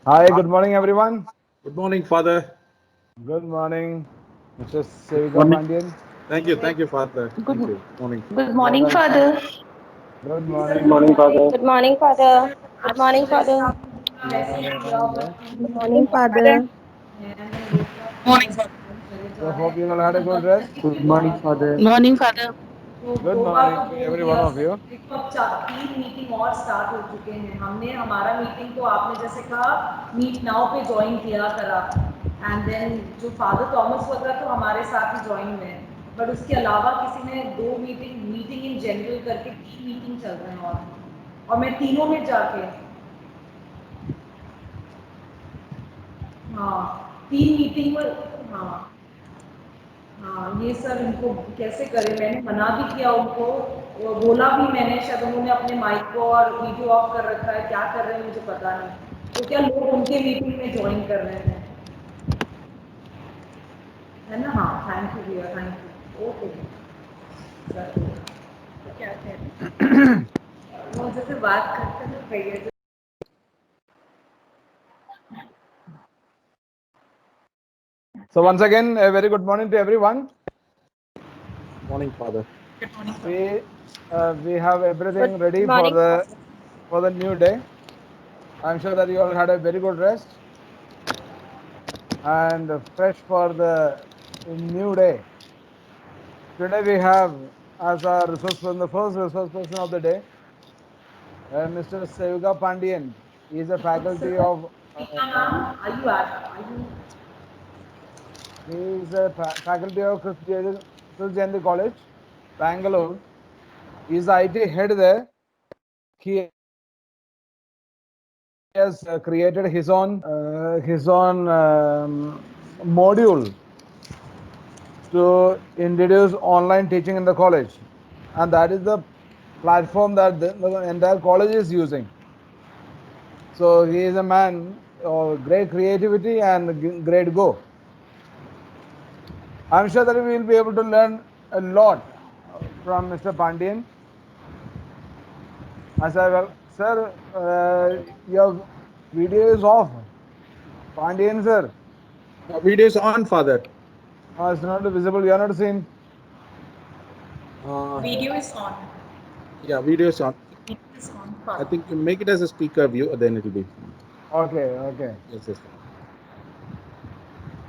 Hi, good morning, everyone. Good morning, Father. Good morning, Mr. Sevika Morning. Pandian. Thank you, Father. Thank Good, you. Morning. good You're morning, welcome. Father. Good Good morning. morning, Father. Good morning, Father. Good morning, Father. Good morning, dear. Good morning, Father. So, hope you all had a good rest. Good morning, Father. Morning, Father. तो Good दो बार morning तो to बोल every one दिया of you. देखो अब तीन meeting और start हो चुके हैं हमने हमारा मीटिंग तो आपने जैसे कहा मीट नाउ पे ज्वाइन किया करा एंड देन जो फादर थॉमस वगैरह तो हमारे साथ ही ज्वाइन हुए हैं बट उसके अलावा किसी ने दो मीटिंग इन जनरल करके तीन मीटिंग चल रहे हैं और मैं तीनों में जाके हाँ तीन मीटिंग में हाँ हाँ ये सर इनको कैसे करें मैंने मना भी किया उनको बोला भी मैंने शायद उन्होंने अपने माइक को और वीडियो ऑफ कर रखा है क्या कर रहे हैं मुझे पता नहीं तो क्या लोग उनके मीटिंग में ज्वाइन कर रहे हैं है ना हाँ थैंक यू भैया थैंक यू ओके सर तो क्या कह रहे हैं वो जैसे बात करते हैं भैया So, once again, a very good morning to everyone. Morning, Father. We have everything Good ready morning, Father. for the new day. I'm sure that you all had a very good rest and fresh for the new day. Today we have as our resource person, the first resource person of the day, Mr. Sevika Pandian. He is a faculty of are you he is a faculty of Chris Jayanti College, Bangalore. He is the IT head there. He has created his own module to introduce online teaching in the college, and that is the platform that the entire college is using. So he is a man of great creativity and great go. I'm sure that we will be able to learn a lot from Mr. Pandian. I said, well, sir, your video is off. Pandian, sir. Video is on, Father. It's not visible. You are not seen. video is on Yeah, video is on. video is on I think you make it as a speaker view, then it will be. Okay, okay. Yes.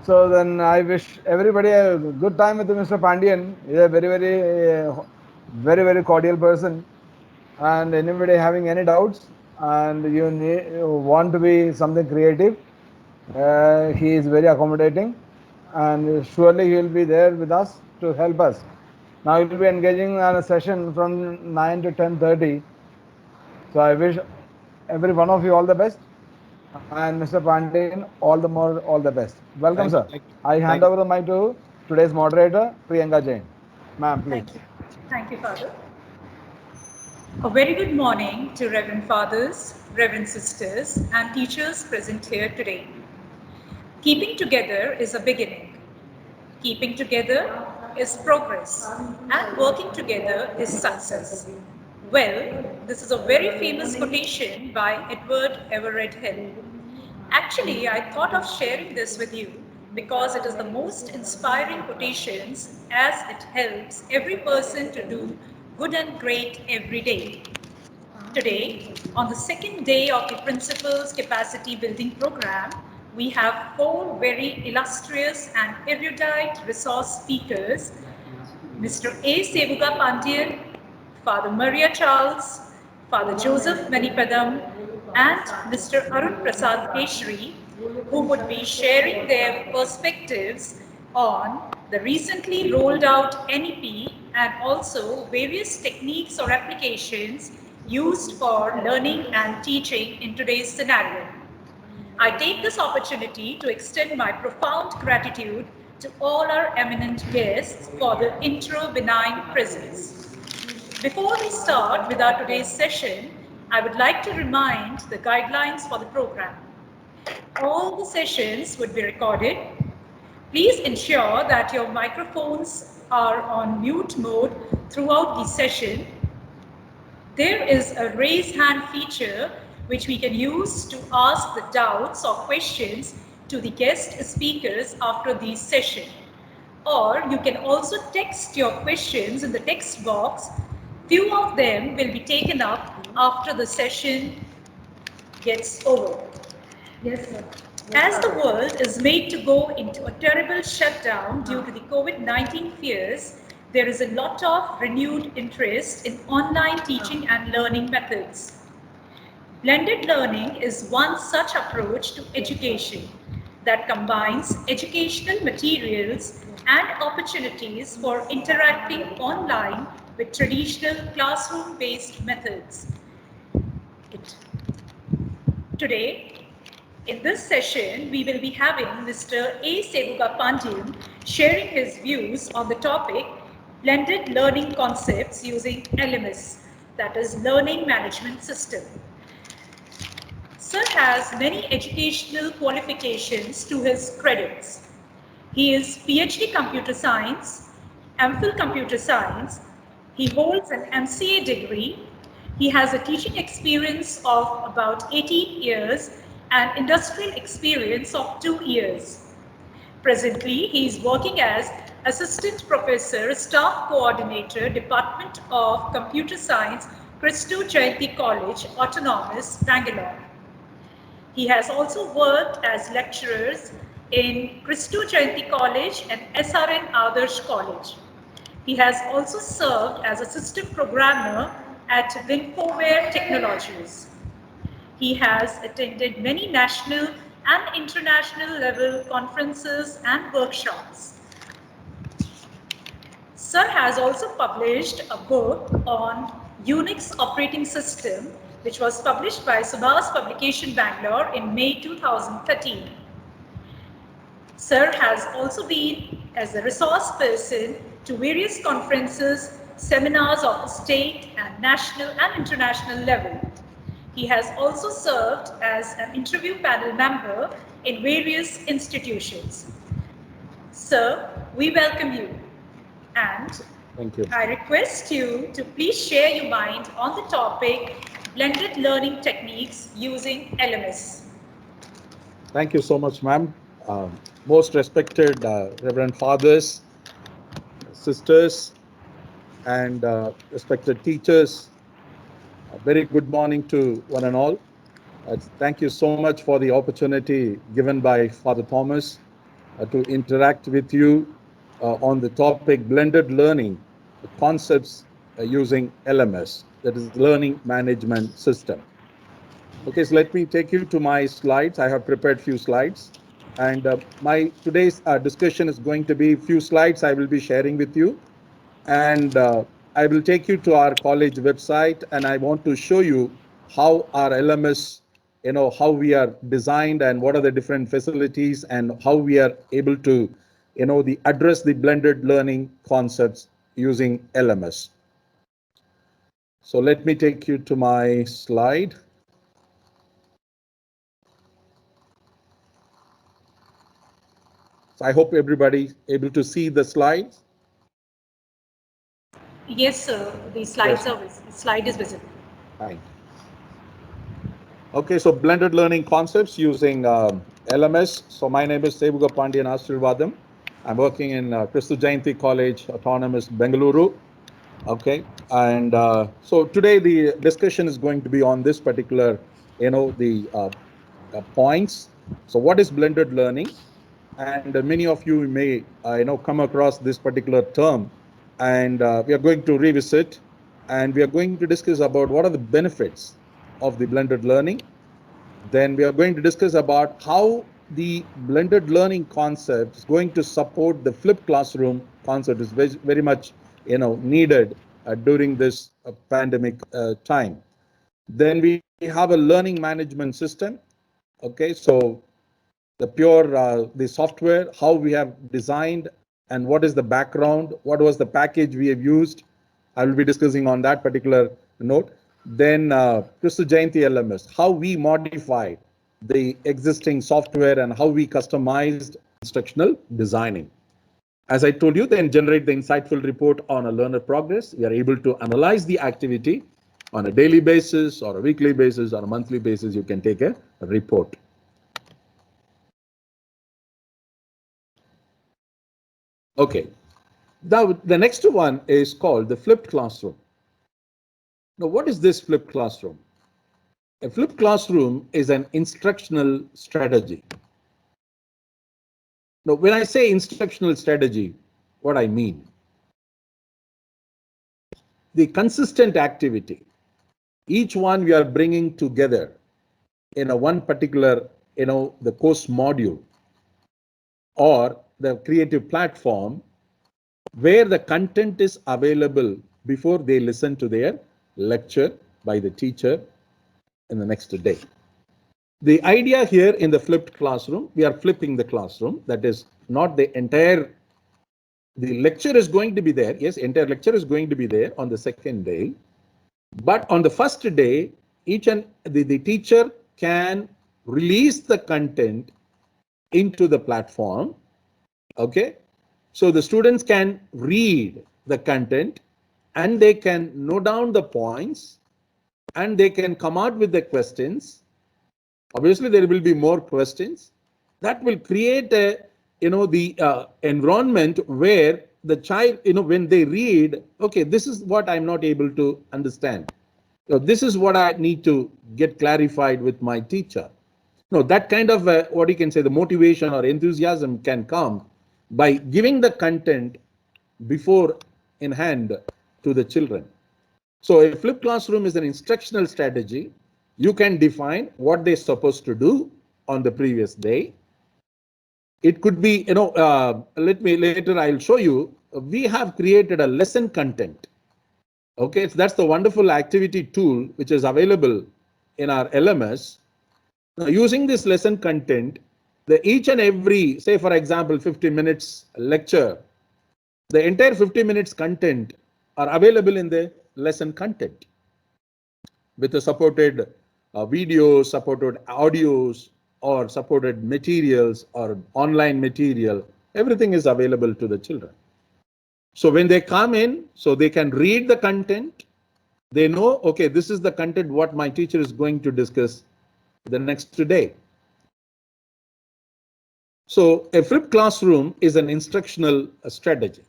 So then I wish everybody a good time with Mr. Pandian. He's a very cordial person. And anybody having any doubts and you want to be something creative, he is very accommodating, and surely he will be there with us to help us. Now he will be engaging on a session from 9 to 10:30. So I wish every one of you all the best, and Mr. Pandian all the best. Welcome, Thank sir. you. I hand Thank over the mic to today's moderator, Priyanka Jain. Ma'am, please. thank you father. A very good morning to Reverend Fathers, Reverend Sisters, and teachers present here today. Keeping together is a beginning. Keeping together is progress. And working together is success. Well, this is a very famous quotation by Edward Everett Hill. Actually, I thought of sharing this with you because it is the most inspiring quotations as it helps every person to do good and great every day. Today, on the second day of the Principal's Capacity Building Program, we have four very illustrious and erudite resource speakers, Mr. A. Sevuga Pandian, Father Maria Charles, Father Joseph Manipadam, and Mr. Arun Prasad Keshri, who would be sharing their perspectives on the recently rolled out NEP and also various techniques or applications used for learning and teaching in today's scenario. I take this opportunity to extend my profound gratitude to all our eminent guests for their intro benign presence. Before we start with our today's session, I would like to remind the guidelines for the program. All the sessions would be recorded. Please ensure that your microphones are on mute mode throughout the session. There is a raise hand feature which we can use to ask the doubts or questions to the guest speakers after the session. Or you can also text your questions in the text box. Few of them will be taken up after the session gets over. Yes, sir. As the world is made to go into a terrible shutdown due to the COVID-19 fears, there is a lot of renewed interest in online teaching and learning methods. Blended learning is one such approach to education that combines educational materials and opportunities for interacting online with traditional classroom-based methods. Today, in this session, we will be having Mr. A. Sebuga Pandian sharing his views on the topic blended learning concepts using LMS, that is Learning Management System. Sir has many educational qualifications to his credits. He is PhD Computer Science, MPhil Computer Science. He holds an MCA degree. He has a teaching experience of about 18 years and industrial experience of 2 years. Presently, he is working as Assistant Professor, Staff Coordinator, Department of Computer Science, Christu Jayanti College, Autonomous, Bangalore. He has also worked as lecturers in Christu Jayanti College and SRN Adarsh College. He has also served as a system programmer at Winfoware Technologies. He has attended many national and international level conferences and workshops. Sir has also published a book on Unix operating system, which was published by Subhas Publication Bangalore in May 2013. Sir has also been as a resource person to various conferences, seminars of the state and national and international level. He has also served as an interview panel member in various institutions. Sir, we welcome you. And Thank you. I request you to please share your mind on the topic blended learning techniques using LMS. Thank you so much, ma'am. Most respected Reverend Fathers, sisters, and respected teachers, a very good morning to one and all. Thank you so much for the opportunity given by Father Thomas to interact with you on the topic blended learning concepts using LMS, that is Learning Management System. Okay, so let me take you to my slides. I have prepared few slides, and my today's discussion is going to be few slides I will be sharing with you, and I will take you to our college website, and I want to show you how our LMS, how we are designed and what are the different facilities and how we are able to, address the blended learning concepts using LMS. So let me take you to my slide. So I hope everybody able to see the slides. Yes, sir. The slides slide is visible. Fine. Okay, so blended learning concepts using LMS. So my name is Sebuga Pandian Asirvadam. I'm working in Christu Jayanti College, Autonomous, Bengaluru. Okay, and so today the discussion is going to be on this particular, the points. So what is blended learning? And many of you may, come across this particular term, and we are going to revisit, and we are going to discuss about what are the benefits of the blended learning. Then we are going to discuss about how the blended learning concept is going to support the flipped classroom concept is very much, needed during this pandemic time. Then we have a learning management system. Okay, so the software, how we have designed, and what is the background, what was the package we have used. I will be discussing on that particular note. Then Christu Jayanti LMS, how we modified the existing software and how we customized instructional designing. As I told you, then generate the insightful report on a learner progress. We are able to analyze the activity On a daily basis or a weekly basis or a monthly basis, you can take a report. Okay. Now, the next one is called the flipped classroom. Now, what is this flipped classroom? A flipped classroom is an instructional strategy. Now, when I say instructional strategy, what I mean? The consistent activity, each one we are bringing together in a one particular, the course module or the creative platform where the content is available before they listen to their lecture by the teacher in the next day. The idea here in the flipped classroom, we are flipping the classroom. That is not the entire, the lecture is going to be there. Yes, entire lecture is going to be there on the second day. But on the first day, each and the teacher can release the content into the platform. Okay. So the students can read the content and they can note down the points and they can come out with the questions. Obviously, there will be more questions. That will create a, the environment where the child, when they read, okay, this is what I'm not able to understand. So this is what I need to get clarified with my teacher. No, that kind of what you can say, the motivation or enthusiasm can come by giving the content before in hand to the children. So a flipped classroom is an instructional strategy. You can define what they're supposed to do on the previous day. It could be, later I'll show you, we have created a lesson content. Okay, so that's the wonderful activity tool which is available in our LMS. Now, using this lesson content, each and every, say for example, 50 minutes lecture, the entire 50 minutes content are available in the lesson content with the supported videos, supported audios, or supported materials or online material. Everything is available to the children. So when they come in, so they can read the content. They know, okay, this is the content what my teacher is going to discuss the next day. So a flipped classroom is an instructional strategy.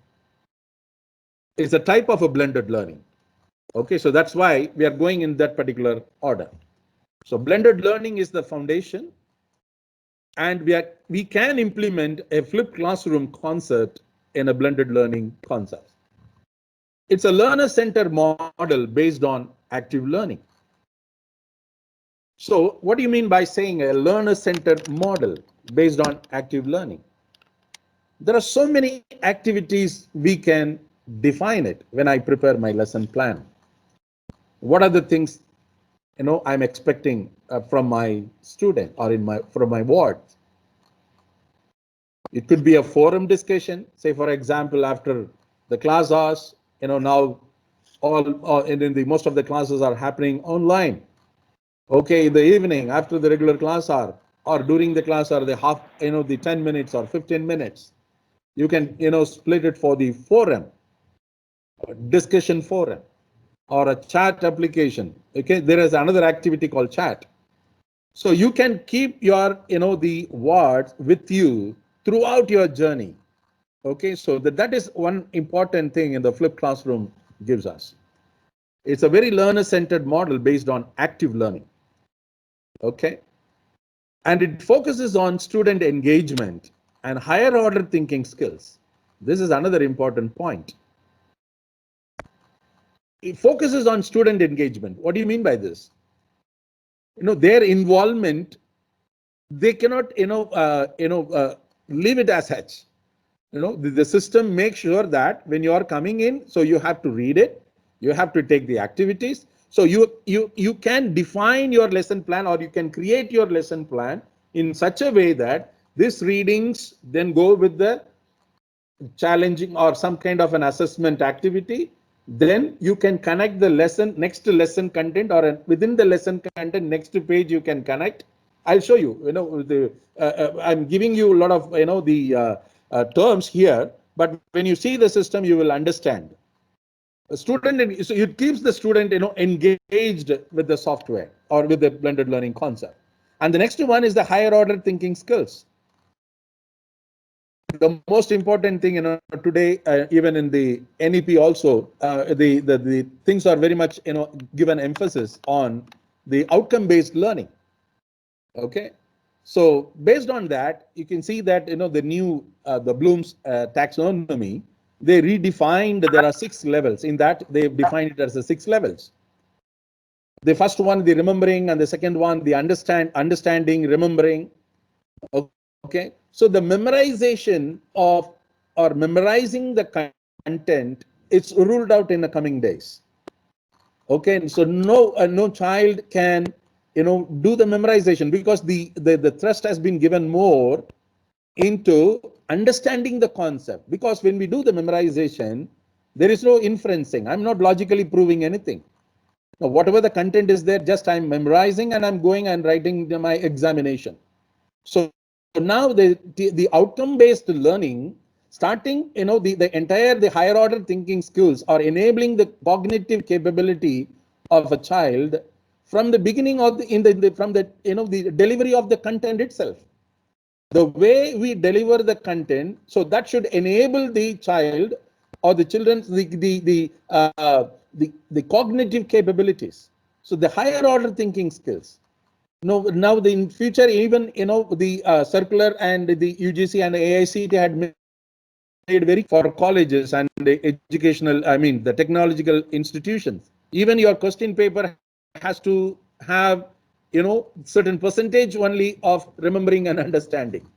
It's a type of a blended learning. Okay, so that's why we are going in that particular order. So blended learning is the foundation, and we can implement a flipped classroom concept in a blended learning concept. It's a learner-centered model based on active learning. So what do you mean by saying a learner-centered model based on active learning? There are so many activities we can define it when I prepare my lesson plan. What are the things I'm expecting from my student or from my ward? It could be a forum discussion. Say for example, after the class hours, now most of the classes are happening online. Okay, in the evening after the regular class hour or during the class hour, the 10 minutes or 15 minutes, you can split it for the forum, discussion forum, or a chat application. Okay, there is another activity called chat. So you can keep your the words with you throughout your journey. Okay, so that is one important thing in the flipped classroom gives us. It's a very learner-centered model based on active learning. Okay, and it focuses on student engagement and higher order thinking skills. This is another important point. It focuses on student engagement. What do you mean by this? Their involvement, they cannot leave it as such. The system makes sure that when you are coming in, so you have to read it, you have to take the activities. So you can define your lesson plan, or you can create your lesson plan in such a way that these readings then go with the challenging or some kind of an assessment activity. Then you can connect the next lesson content, or within the lesson content, next page you can connect. I'll show you. I'm giving you a lot of the terms here, but when you see the system, you will understand. A student, so it keeps the student, engaged with the software or with the blended learning concept. And the next one is the higher order thinking skills. The most important thing, today, even in the NEP also, the things are very much, given emphasis on the outcome-based learning. Okay. So based on that, you can see that, the new, the Bloom's taxonomy, they redefined, there are 6 levels. In that, they've defined it as the 6 levels. The first one, the remembering, and the second one, the understanding, remembering. Okay. So the memorization of, or memorizing the content, it's ruled out in the coming days. Okay. So no child can, do the memorization, because the thrust has been given more into understanding the concept. Because when we do the memorization, there is no inferencing. I'm not logically proving anything. Now, whatever the content is there, just I'm memorizing and I'm going and writing my examination. So now the outcome-based learning, starting, the higher order thinking skills are enabling the cognitive capability of a child from the beginning of the delivery of the content itself. The way we deliver the content, so that should enable the child or the children's the cognitive capabilities. So the higher order thinking skills. Now in future, even the circular and the UGC and the AICT had made very for colleges and the educational, the technological institutions. Even your question paper has to have certain percentage only of remembering and understanding.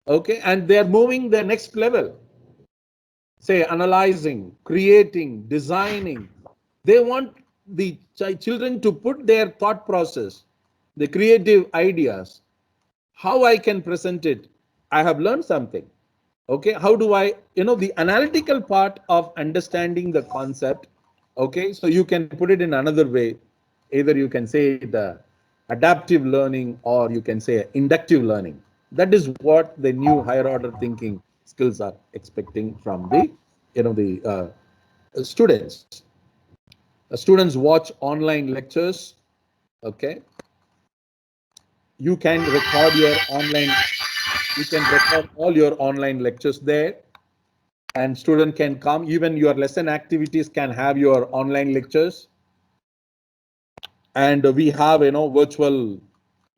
Okay, and they are moving the next level. Say analyzing, creating, designing. They want the children to put their thought process, the creative ideas, how I can present it. I have learned something. Okay, how do I, the analytical part of understanding the concept. Okay, so you can put it in another way. Either you can say the adaptive learning, or you can say inductive learning. That is what the new higher order thinking skills are expecting from the, students. Students watch online lectures. Okay, you can record your online, you can record all your online lectures there, and student can come. Even your lesson activities can have your online lectures. And we have, virtual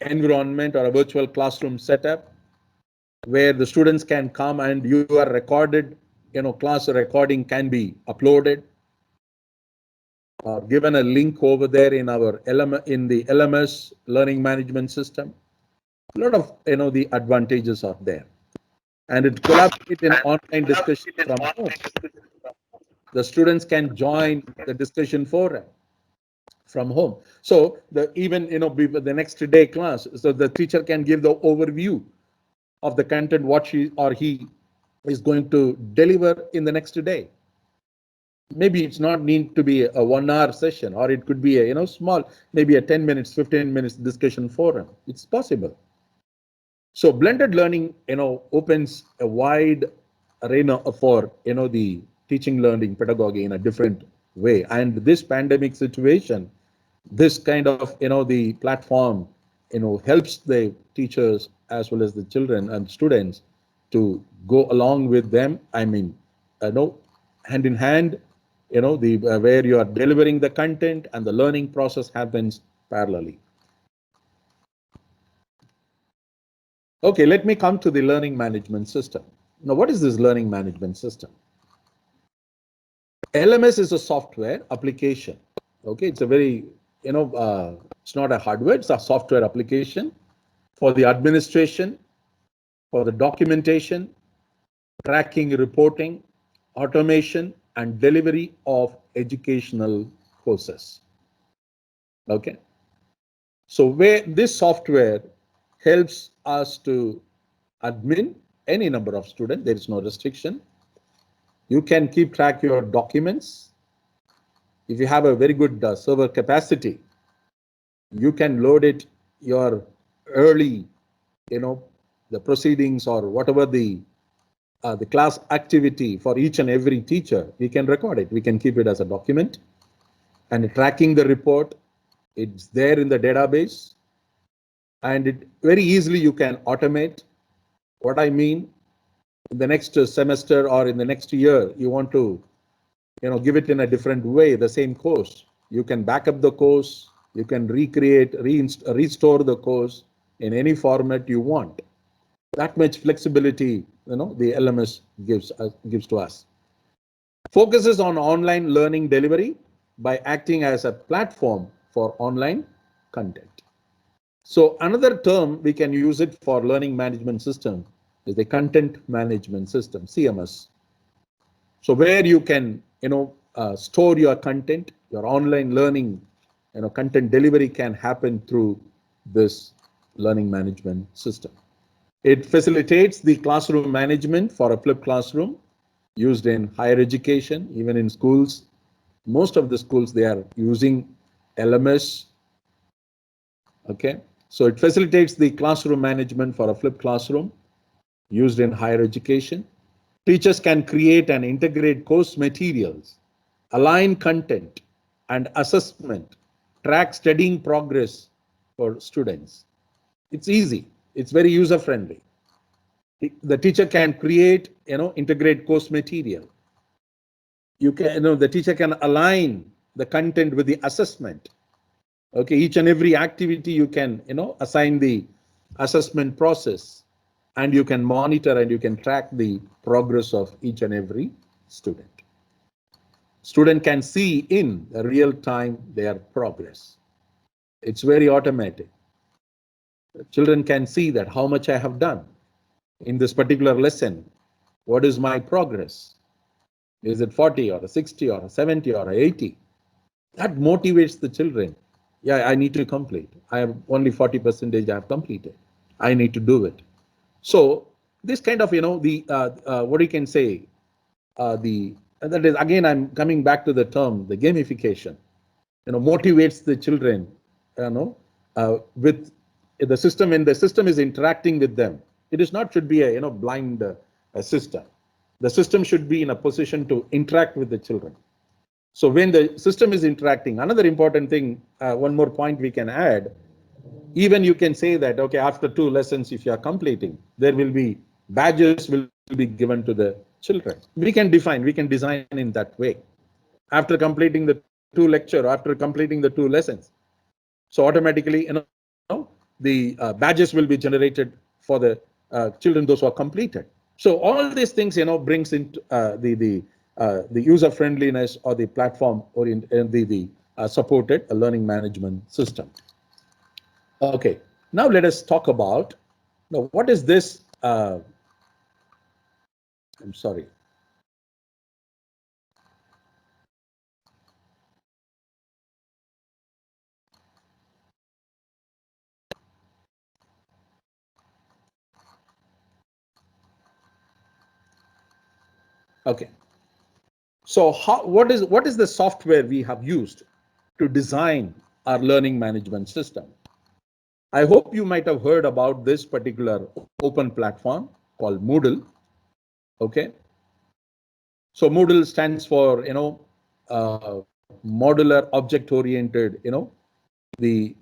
environment or a virtual classroom setup where the students can come and you are recorded, class recording can be uploaded or given a link over there in our in the LMS learning management system. A lot of, the advantages are there. And it collaborates in online discussion from home. The students can join the discussion forum from home. So even the next day class, so the teacher can give the overview of the content what she or he is going to deliver in the next day. Maybe it's not need to be a 1 hour session, or it could be a small, maybe a 10 minutes, 15 minutes discussion forum. It's possible. So blended learning opens a wide arena for the teaching learning pedagogy in a different way. And this pandemic situation, this kind of the platform helps the teachers as well as the children and students to go along with them. Hand in hand, the where you are delivering the content and the learning process happens parallelly. Okay, let me come to the learning management system. Now, what is this learning management system? LMS is a software application. Okay, it's a very, it's not a hardware, it's a software application for the administration, for the documentation, tracking, reporting, automation, and delivery of educational courses. Okay. So where this software helps us to admin any number of students, there is no restriction. You can keep track your documents. If you have a very good server capacity, you can load it your early, the proceedings or whatever the the class activity for each and every teacher, we can record it. We can keep it as a document, and tracking the report, it's there in the database, and it very easily you can automate. What I mean, in the next semester or in the next year, you want to give it in a different way, the same course. You can back up the course, you can recreate, restore the course in any format you want. That much flexibility, the LMS gives to us. Focuses on online learning delivery by acting as a platform for online content. So another term we can use it for learning management system is the content management system, CMS. So where you can, store your content, your online learning, content delivery can happen through this learning management system. It facilitates the classroom management for a flipped classroom used in higher education, even in schools. Most of the schools, they are using LMS. Okay, so it facilitates the classroom management for a flipped classroom used in higher education. Teachers can create and integrate course materials, align content and assessment, track studying progress for students. It's easy. It's very user friendly. The teacher can create, integrate course material. You can, the teacher can align the content with the assessment. Okay, each and every activity you can, assign the assessment process, and you can monitor and you can track the progress of each and every student. Student can see in real time their progress. It's very automatic. Children can see that how much I have done in this particular lesson. What is my progress? Is it 40 or a 60 or a 70 or a 80? That motivates the children. Yeah, I need to complete. I have only 40% I have completed. I need to do it. So this kind of, what you can say, that is, again, I'm coming back to the term, the gamification, motivates the children, with the system, and the system is interacting with them. It is not should be a, blind system. The system should be in a position to interact with the children. So when the system is interacting, another important thing, one more point we can add, even you can say that, okay, after 2 lessons, if you are completing, there will be badges will be given to the children. We can design in that way. After completing the 2 lecture, after completing the 2 lessons, so automatically, the badges will be generated for the children, those who are completed. So all these things, brings into the user friendliness or the platform oriented, the supported learning management system. Okay, now let us talk about what is this. I'm sorry. Okay. So what is the software we have used to design our learning management system? I hope you might have heard about this particular open platform called Moodle. Okay. So Moodle stands for, modular object oriented, the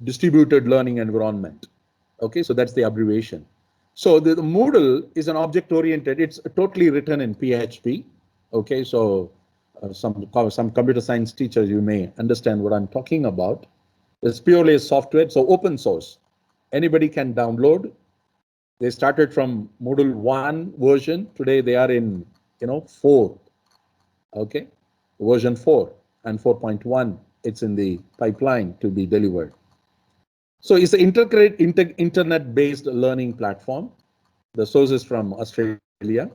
distributed learning environment. Okay, so that's the abbreviation. So the Moodle is an object oriented, it's totally written in PHP. Okay, so some computer science teachers, you may understand what I'm talking about. It's purely a software, so open source. Anybody can download. They started from Moodle 1 version. Today they are in 4. Okay, version 4 and 4.1. It's in the pipeline to be delivered. So it's an internet-based learning platform. The source is from Australia.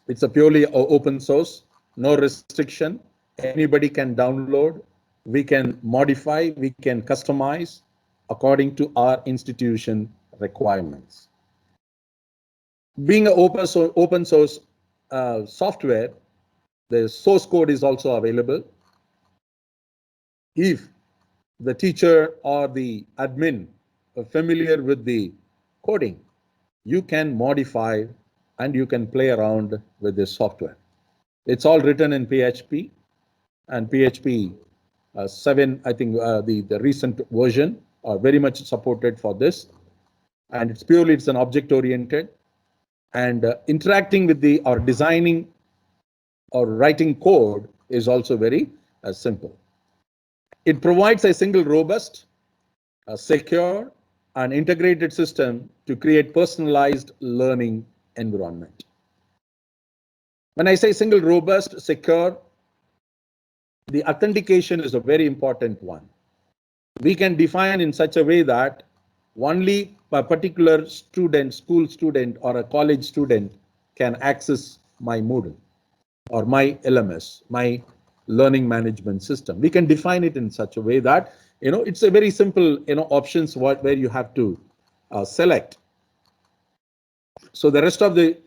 It's a purely open source, no restriction. Anybody can download. We can modify, we can customize according to our institution requirements. Being an open source software, the source code is also available. If the teacher or the admin are familiar with the coding, you can modify and you can play around with this software. It's all written in PHP and PHP 7, I think the recent version are very much supported for this. And it's an object oriented, and interacting with or designing or writing code is also very simple. It provides a single robust, secure, and integrated system to create personalized learning environment. When I say single, robust, secure, the authentication is a very important one. We can define in such a way that only a particular student, school student, or a college student can access my Moodle or my LMS, my learning management system. We can define it in such a way that, it's a very simple, options where you have to select. So the rest of the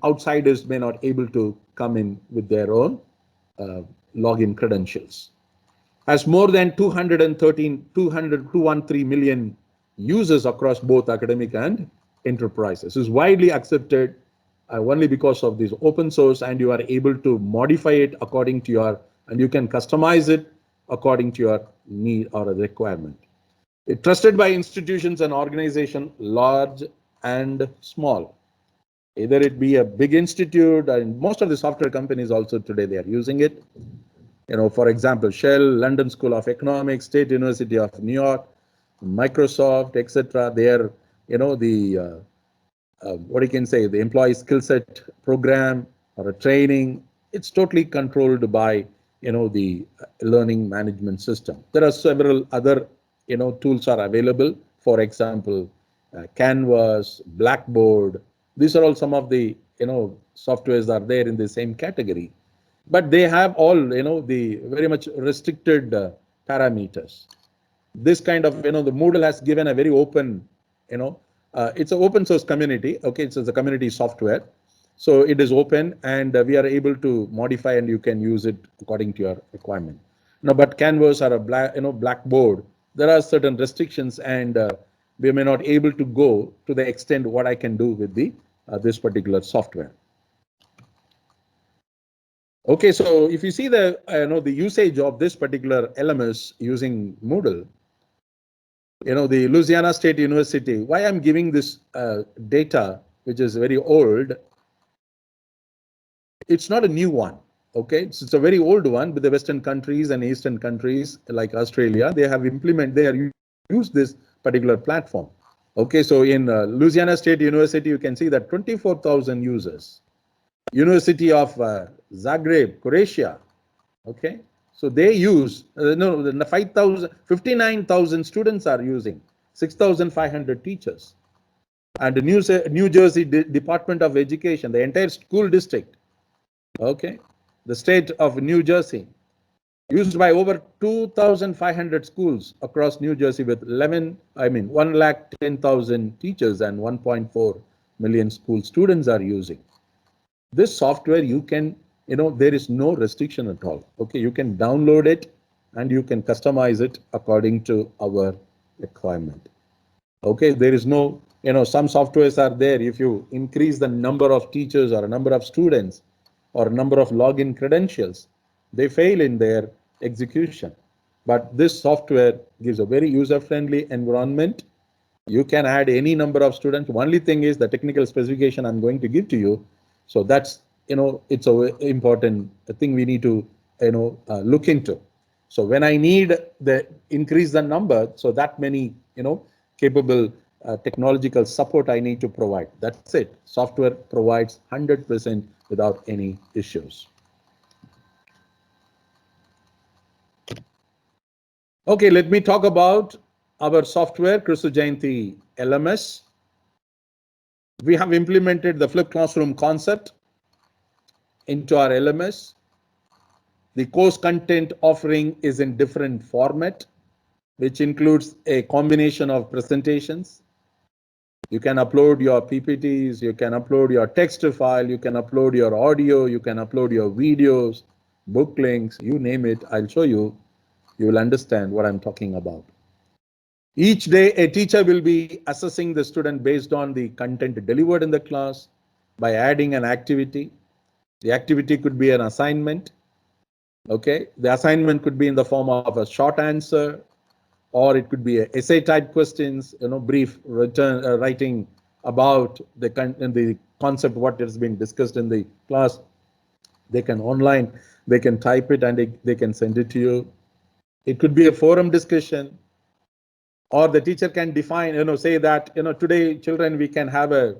outsiders may not able to come in with their own login credentials. Has more than 213 million users across both academic and enterprises. Is widely accepted only because of this open source, and you are able to modify it according to and you can customize it according to your need or a requirement. It's trusted by institutions and organizations, large and small. Either it be a big institute, and most of the software companies also today, they are using it. For example, Shell, London School of Economics, State University of New York, Microsoft, etc. They are, what you can say, the employee skill set program or a training. It's totally controlled by, the learning management system. There are several other, tools are available. For example, Canvas, Blackboard. These are all some of the, softwares that are there in the same category. But they have all, the very much restricted parameters. This kind of, the Moodle has given a very open, it's an open source community. Okay, it's a community software. So it is open, and we are able to modify, and you can use it according to your requirement. But Canvas or a Blackboard, there are certain restrictions, and we may not able to go to the extent what I can do with the this particular software. Okay, so if you see the the usage of this particular LMS using Moodle, the Louisiana State University, why I'm giving this data, which is very old, it's not a new one. Okay, it's a very old one with the Western countries and Eastern countries like Australia. They have used this particular platform. Okay, so in Louisiana State University, you can see that 24,000 users. University of Zagreb, Croatia. Okay, so they use 59,000 students are using, 6,500 teachers, and the New Jersey Department of Education, the entire school district. Okay, the state of New Jersey, used by over 2,500 schools across New Jersey with 110,000 teachers and 1.4 million school students are using. This software, you can, there is no restriction at all. Okay, you can download it and you can customize it according to our requirement. Okay, there is no, some softwares are there. If you increase the number of teachers or a number of students or number of login credentials, they fail in their execution. But this software gives a very user-friendly environment. You can add any number of students. Only thing is the technical specification I'm going to give to you. So that's, it's a important thing we need to, look into. So when I need increase the number, so that many, capable technological support I need to provide. That's it. Software provides 100% without any issues. Okay, let me talk about our software, Kristu Jayanti LMS. We have implemented the flipped classroom concept into our LMS. The course content offering is in different format, which includes a combination of presentations. You can upload your PPTs, you can upload your text file, you can upload your audio, you can upload your videos, book links, you name it, I'll show you. You will understand what I'm talking about. Each day, a teacher will be assessing the student based on the content delivered in the class. by adding an activity. The activity could be an assignment. Okay, the assignment could be in the form of a short answer, or it could be essay type questions, brief writing about the concept what has been discussed in the class. They can online, they can type it and they can send it to you. It could be a forum discussion, or the teacher can define, say that, today children, we can have a,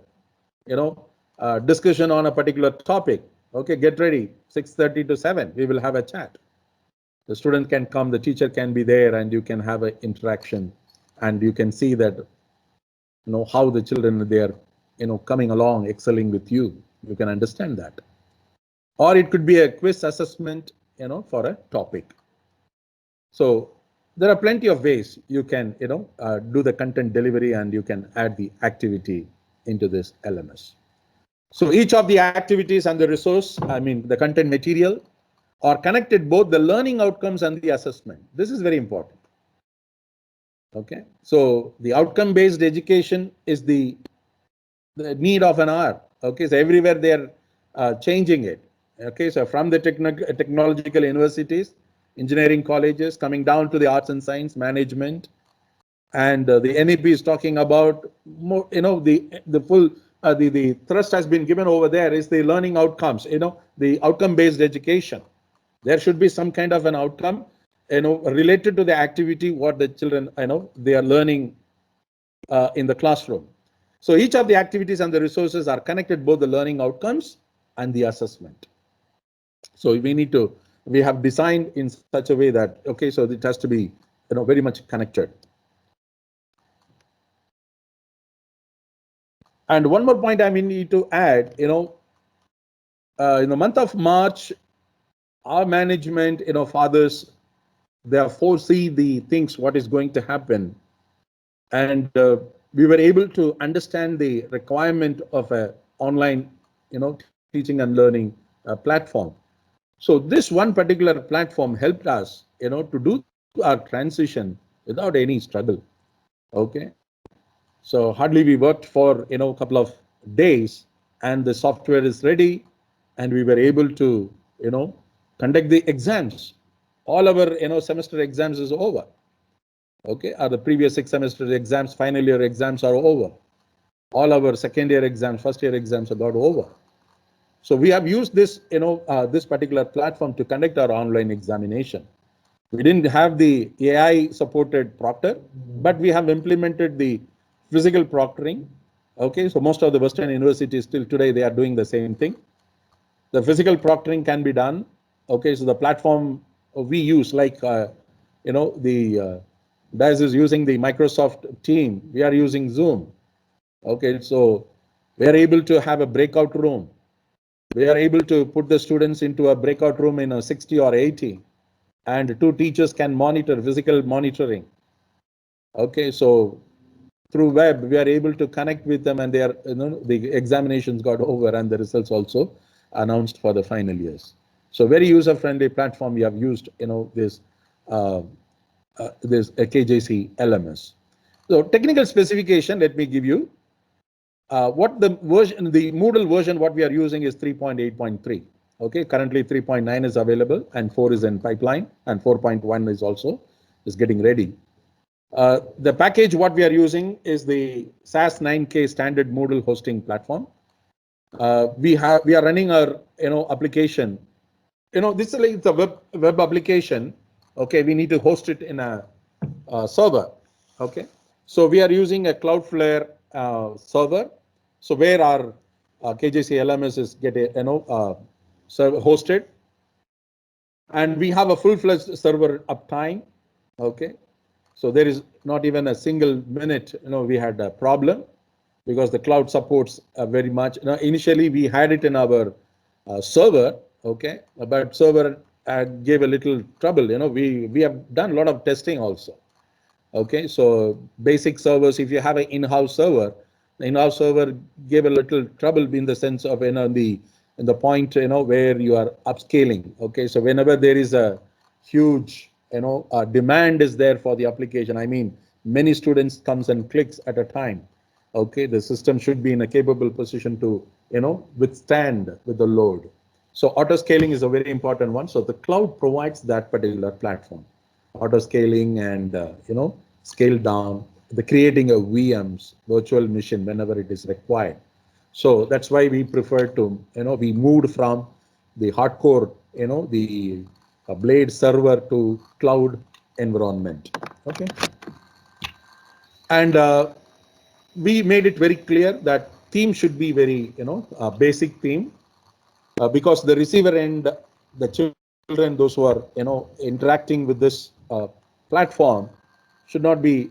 discussion on a particular topic. Okay, get ready, 6:30 to 7, we will have a chat. The student can come, the teacher can be there, and you can have an interaction, and you can see that, how the children, they are, coming along, excelling with you. You can understand that. Or it could be a quiz assessment, for a topic. So there are plenty of ways you can, do the content delivery, and you can add the activity into this LMS. So each of the activities and the resource, the content material, are connected both the learning outcomes and the assessment. This is very important. Okay, so the outcome-based education is the need of an hour. Okay, so everywhere they are changing it. Okay, so from the technological universities, engineering colleges, coming down to the arts and science, management, and the NEP is talking about more, the full the thrust has been given over there is the learning outcomes, the outcome-based education. There should be some kind of an outcome, related to the activity what the children, they are learning in the classroom. So each of the activities and the resources are connected, both the learning outcomes and the assessment. So we have designed in such a way that, okay, so it has to be, very much connected. And one more point I need to add, in the month of March, our management, fathers, they foresee the things, what is going to happen. And we were able to understand the requirement of a online, teaching and learning platform. So this one particular platform helped us, to do our transition without any struggle. Okay. So hardly we worked for, a couple of days, and the software is ready, and we were able to, conduct the exams. All our, semester exams is over. Okay, the previous 6 semester exams, final year exams are over. All our second year exams, first year exams are got over. So we have used this, this particular platform to conduct our online examination. We didn't have the AI supported proctor, but we have implemented the physical proctoring. Okay, so most of the Western universities still today, they are doing the same thing. The physical proctoring can be done. Okay, so the platform we use, like, the DICE is using the Microsoft Team. We are using Zoom. Okay, so we are able to have a breakout room. We are able to put the students into a breakout room in a 60 or 80, and 2 teachers can monitor, physical monitoring. Okay, so through web, we are able to connect with them, and they are, the examinations got over, and the results also announced for the final years. So very user-friendly platform we have used, this KJC LMS. So technical specification, let me give you. What the version, the Moodle version, what we are using is 3.8.3. Okay, currently 3.9 is available, and 4 is in pipeline, and 4.1 is also getting ready. The package what we are using is the SAS 9K standard Moodle hosting platform. We are running our application. This is like it's a web application. Okay, we need to host it in a server. Okay, so we are using a Cloudflare server. So where our KJC LMS is server hosted, and we have a full-fledged server uptime. Okay, so there is not even a single minute, we had a problem, because the cloud supports very much. Initially we had it in our server, okay, but server gave a little trouble. We have done a lot of testing also. Okay, so basic servers, if you have an in-house server, the in-house server gave a little trouble in the sense of, in the point, where you are upscaling. Okay, so whenever there is a huge, demand is there for the application, many students comes and clicks at a time. Okay, the system should be in a capable position to withstand with the load. So auto scaling is a very important one. So the cloud provides that particular platform, auto scaling and scale down, the creating of VMs, virtual machine whenever it is required. So that's why we prefer to, we moved from the hardcore, the Blade server to cloud environment. Okay. And we made it very clear that theme should be very, basic theme, because the receiver end, the children, those who are, interacting with this platform should not be,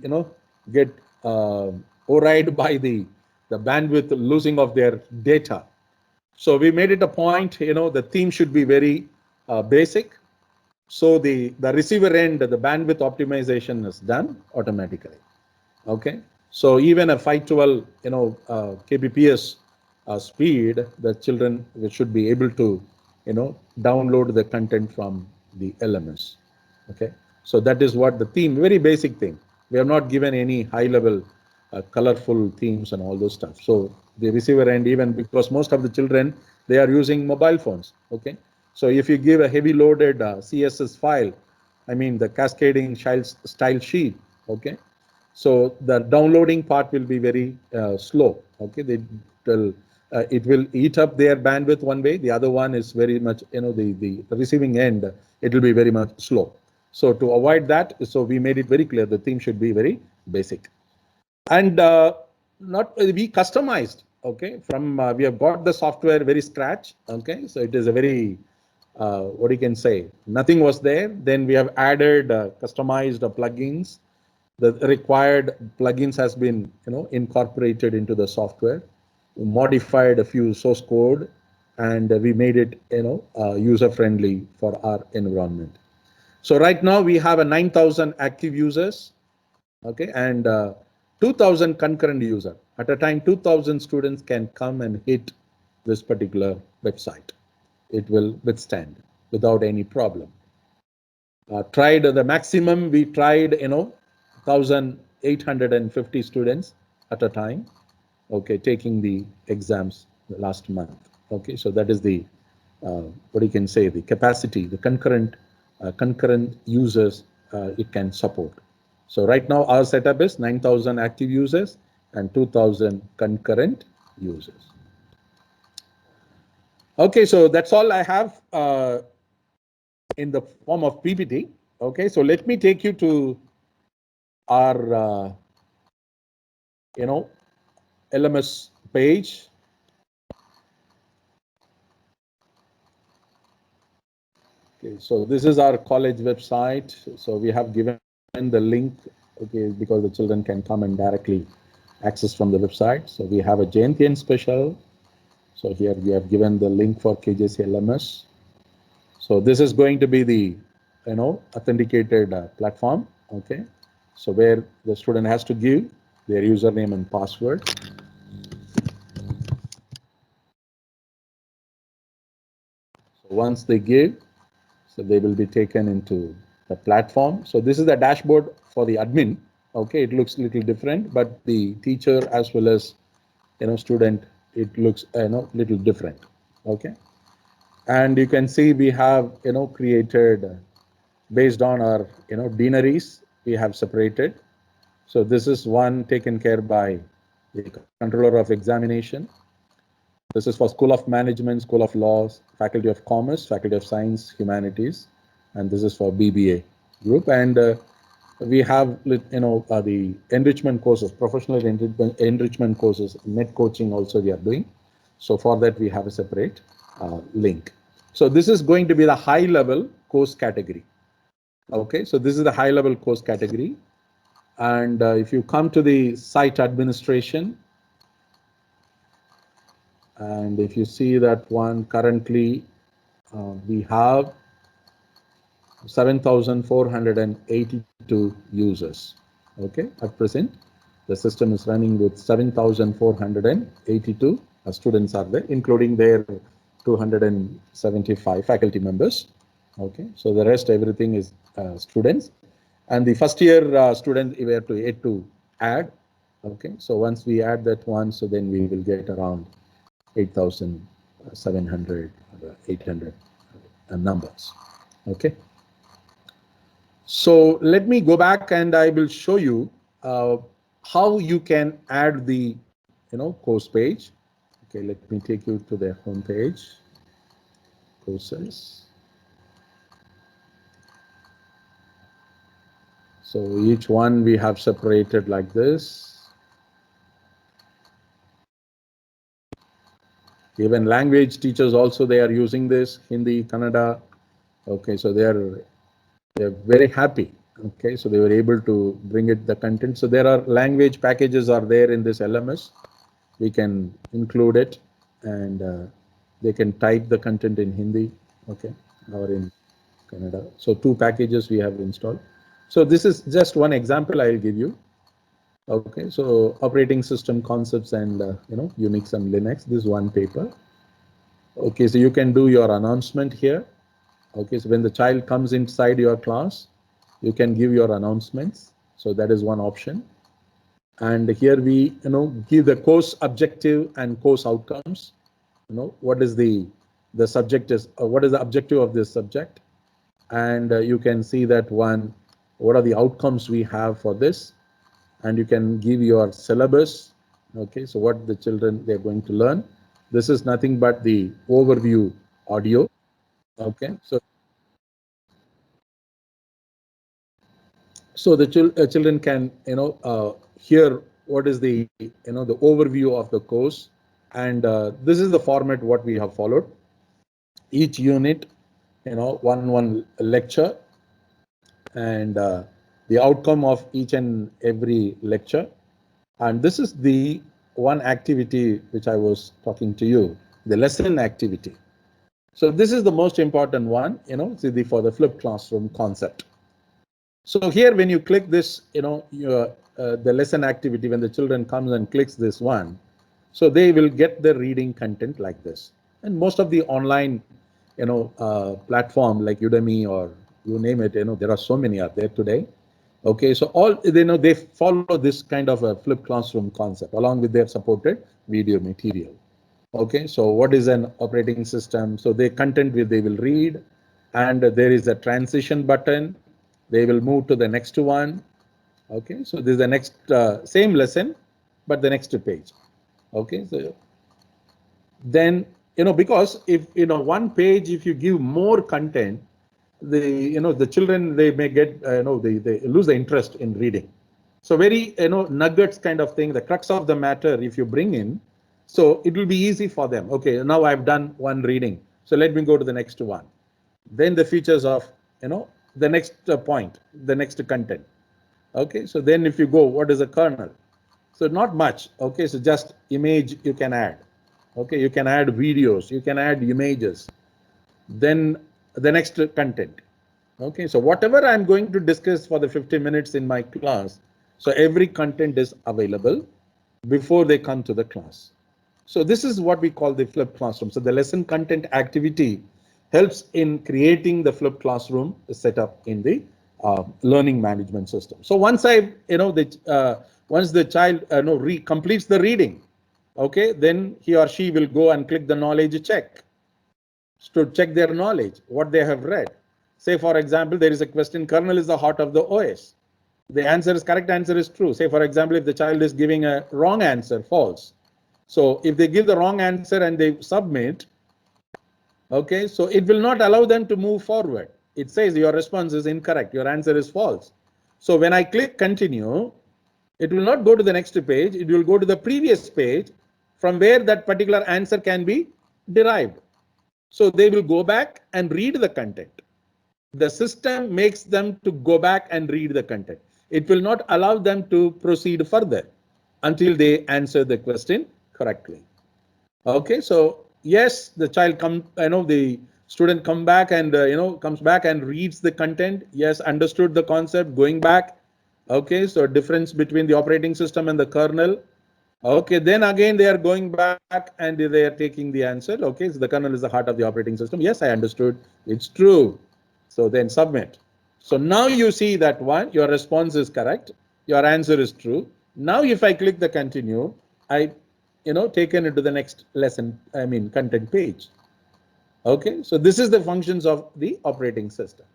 get override by the bandwidth losing of their data. So we made it a point, the theme should be very basic. So the receiver end, the bandwidth optimization is done automatically. Okay. So even a 512, kbps speed, the children should be able to, download the content from the LMS. Okay. So that is what the theme, very basic thing. We have not given any high level colorful themes and all those stuff. So the receiver end, even because most of the children, they are using mobile phones. Okay. So if you give a heavy loaded CSS file, I mean the cascading style sheet, okay, so the downloading part will be very slow. Okay, it will eat up their bandwidth one way. The other one is very much, the receiving end, it will be very much slow. So to avoid that, so we made it very clear the theme should be very basic, and not we customized. Okay, from we have got the software very scratch. Okay, so it is a very what you can say, nothing was there. Then we have added customized plugins. The required plugins has been incorporated into the software, modified a few source code, and we made it user friendly for our environment. So right now we have a 9,000 active users, okay, and 2,000 concurrent user at a time. 2,000 students can come and hit this particular website. It will withstand without any problem. Tried the maximum, we tried 1,850 students at a time, okay, taking the exams last month. Okay, so that is the what you can say, the capacity, the concurrent users it can support. So right now our setup is 9,000 active users and 2,000 concurrent users. Okay, so that's all I have in the form of PPT. Okay, so let me take you to our LMS page. Okay, so this is our college website. So we have given the link, okay, because the children can come and directly access from the website. So we have a Jayantian special. So here we have given the link for KJC LMS. So this is going to be the authenticated platform. Okay, so where the student has to give their username and password. So once they give, so they will be taken into the platform. So this is the dashboard for the admin. Okay, it looks a little different, but the teacher as well as student, it looks little different. Okay, and you can see we have created based on our deaneries, we have separated. So this is one taken care by the controller of examination. This is for School of Management, School of Laws, Faculty of Commerce, Faculty of Science, Humanities, and this is for BBA group. And we have the enrichment courses, professional enrichment courses, net coaching also we are doing. So for that we have a separate link. So this is going to be the high level course category. Okay, so this is the high level course category. And if you come to the site administration, and if you see that one, currently we have 7,482 users. Okay, at present, the system is running with 7,482 students are there, including their 275 faculty members. Okay, so the rest everything is students, and the first year students we have to add. Okay, so once we add that one, so then we will get around 8,700, 800 numbers. Okay. So let me go back and I will show you how you can add the course page. Okay, let me take you to the home page, courses. So each one we have separated like this. Even language teachers also, they are using this, Hindi, Kannada. Okay, so they're very happy. Okay, so they were able to bring it the content. So there are language packages are there in this LMS. We can include it, and they can type the content in Hindi, okay, or in Kannada. So 2 packages we have installed. So this is just one example I will give you. Okay, so operating system concepts and Unix and Linux. This is one paper. Okay, so you can do your announcement here. Okay, so when the child comes inside your class, you can give your announcements. So that is one option. And here we give the course objective and course outcomes. What is the subject is what is the objective of this subject, and you can see that one, what are the outcomes we have for this, and you can give your syllabus. Okay, so what the children they're going to learn. This is nothing but the overview audio. Okay, so the children can hear what is the the overview of the course, and this is the format what we have followed. Each unit, one lecture, and the outcome of each and every lecture. And this is the one activity which I was talking to you, the lesson activity. So this is the most important one, for the flipped classroom concept. So here, when you click this, the lesson activity, when the children comes and clicks this one, so they will get the reading content like this. And most of the online, platform like Udemy or you name it, there are so many out there today. Okay, so all they follow this kind of a flipped classroom concept along with their supported video material. Okay, so what is an operating system? So the content they will read, and there is a transition button. They will move to the next one. Okay, so this is the next same lesson, but the next page. Okay, so then because if one page, if you give more content, the children they may get they lose the interest in reading. So very nuggets kind of thing, the crux of the matter if you bring in, so it will be easy for them. Okay, now I've done one reading, so let me go to the next one. Then the features of the next point, the next content. Okay, so then if you go, what is a kernel? So not much. Okay, so just image you can add. Okay, you can add videos, you can add images. Then the next content. Okay, so whatever I'm going to discuss for the 50 minutes in my class, so every content is available before they come to the class. So this is what we call the flipped classroom. So the lesson content activity helps in creating the flipped classroom setup in the learning management system. So once once the child completes the reading, okay, then he or she will go and click the knowledge check to check their knowledge, what they have read. Say, for example, there is a question, kernel is the heart of the OS. The answer is correct answer is true. Say, for example, if the child is giving a wrong answer, false. So if they give the wrong answer and they submit, okay, so it will not allow them to move forward. It says your response is incorrect, your answer is false. So when I click continue, it will not go to the next page, it will go to the previous page from where that particular answer can be derived. So they will go back and read the content. The system makes them to go back and read the content. It will not allow them to proceed further until they answer the question correctly. Okay, so yes, the child the student come back and comes back and reads the content. Yes, understood the concept, going back. Okay, so difference between the operating system and the kernel. Okay, then again they are going back and they are taking the answer. Okay, so the kernel is the heart of the operating system. Yes, I understood. It's true. So then submit. So now you see that one, your response is correct. Your answer is true. Now if I click the continue, taken into the next lesson, content page. Okay, so this is the functions of the operating system.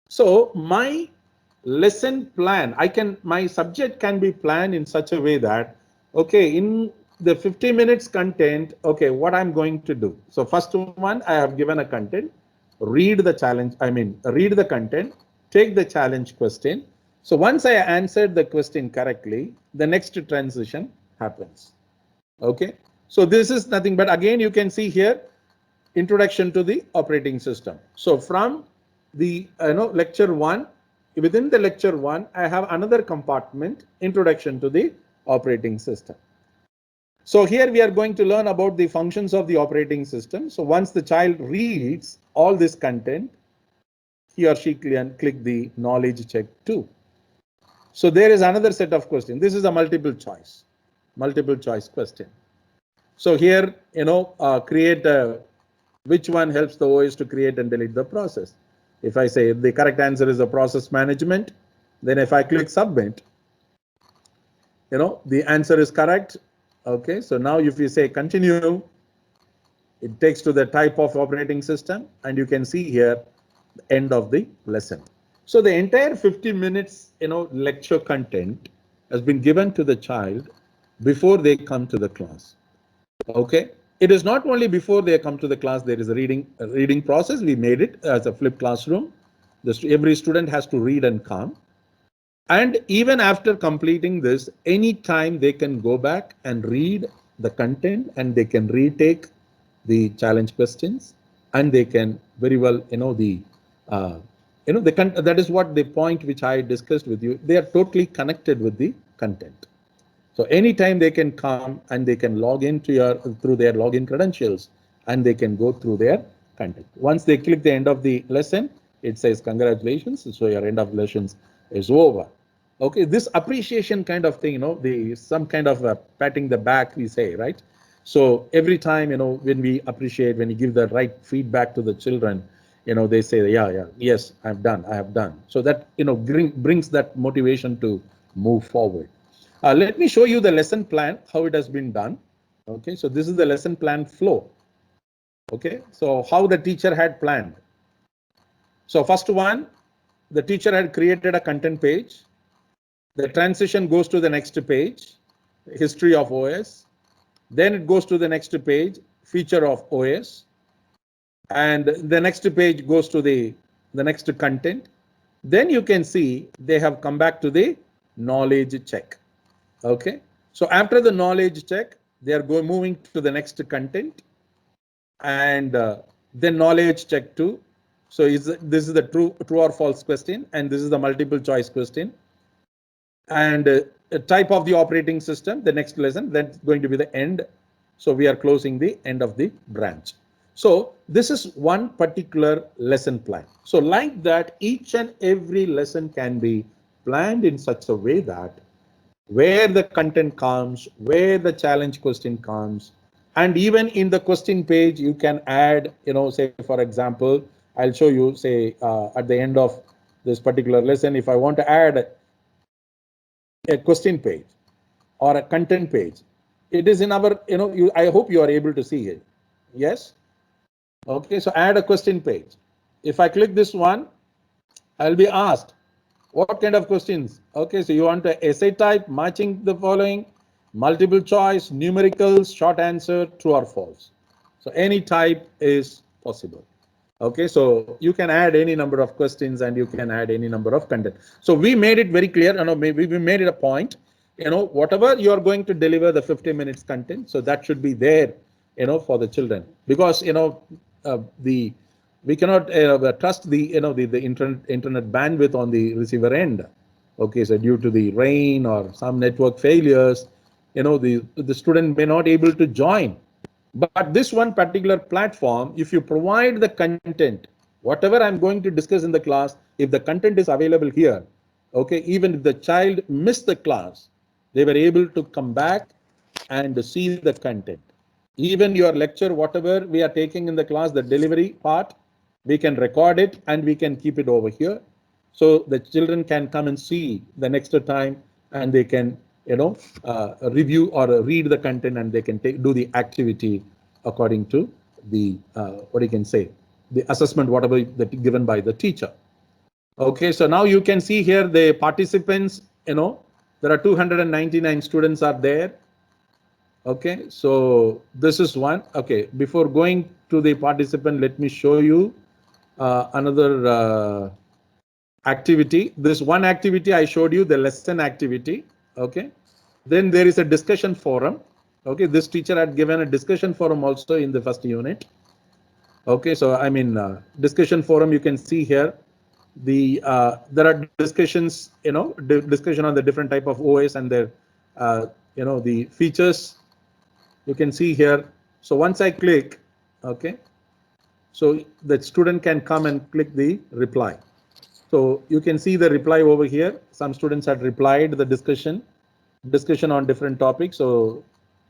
So my lesson plan, my subject can be planned in such a way that, okay, in the 50 minutes content, okay, what I'm going to do. So first one, I have given a content, read the challenge, read the content, take the challenge question. So once I answered the question correctly, the next transition happens. Okay, so this is nothing but, again, you can see here, introduction to the operating system. So from the lecture 1, within the lecture 1, I have another compartment, introduction to the operating system. So here we are going to learn about the functions of the operating system. So once the child reads all this content, he or she can click the knowledge check 2. So there is another set of questions. This is a multiple choice question. So here, create which one helps the OS to create and delete the process. If I say the correct answer is the process management, then if I click submit, the answer is correct. Okay, so now if you say continue, it takes to the type of operating system, and you can see here the end of the lesson. So the entire 50 minutes, lecture content has been given to the child before they come to the class. Okay, it is not only before they come to the class, there is a reading process. We made it as a flipped classroom. Every student has to read and come. And even after completing this, anytime they can go back and read the content, and they can retake the challenge questions, and they can very well, that is what the point which I discussed with you. They are totally connected with the content. So anytime they can come and they can log into through their login credentials, and they can go through their content. Once they click the end of the lesson, it says congratulations. So your end of lessons is over. Okay, this appreciation kind of thing, some kind of patting the back, we say, right? So every time, when we appreciate, when you give the right feedback to the children, they say, yeah, yes, I have done. So that, brings that motivation to move forward. Let me show you the lesson plan, how it has been done. Okay, so this is the lesson plan flow. Okay, so how the teacher had planned. So first one, the teacher had created a content page. The transition goes to the next page, history of OS. Then it goes to the next page, feature of OS. And the next page goes to the next content. Then you can see they have come back to the knowledge check. Okay, so after the knowledge check, they are moving to the next content, and then knowledge check 2. So this is the true or false question, and this is the multiple choice question. And type of the operating system, the next lesson, that's going to be the end. So we are closing the end of the branch. So this is one particular lesson plan. So like that, each and every lesson can be planned in such a way that where the content comes, where the challenge question comes, and even in the question page, you can add, say, for example, I'll show you, say, at the end of this particular lesson, if I want to add a question page or a content page, it is in our, I hope you are able to see it. Yes. Okay, so add a question page. If I click this one, I'll be asked, what kind of questions? Okay, so you want an essay type, matching the following, multiple choice, numericals, short answer, true or false. So any type is possible. Okay, so you can add any number of questions, and you can add any number of content. So we made it very clear, maybe we made it a point, whatever you are going to deliver the 50 minutes content, so that should be there, for the children, because, we cannot trust the internet bandwidth on the receiver end. Okay, so due to the rain or some network failures, the student may not able to join. But this one particular platform, if you provide the content, whatever I'm going to discuss in the class, if the content is available here, okay, even if the child missed the class, they were able to come back and see the content. Even your lecture, whatever we are taking in the class, the delivery part, we can record it and we can keep it over here. So the children can come and see the next time, and they can review or read the content, and they can do the activity according to the what you can say, the assessment whatever that given by the teacher. Okay, so now you can see here the participants. There are 299 students are there. Okay, so this is one. Okay, before going to the participant, let me show you another activity. This one activity I showed you, the lesson activity. Okay, then there is a discussion forum. Okay, this teacher had given a discussion forum also in the first unit. Okay, so I mean discussion forum, you can see here there are discussions, discussion on the different type of OS and their the features. You can see here. So once I click, okay, so the student can come and click the reply. So you can see the reply over here. Some students had replied the discussion on different topics. So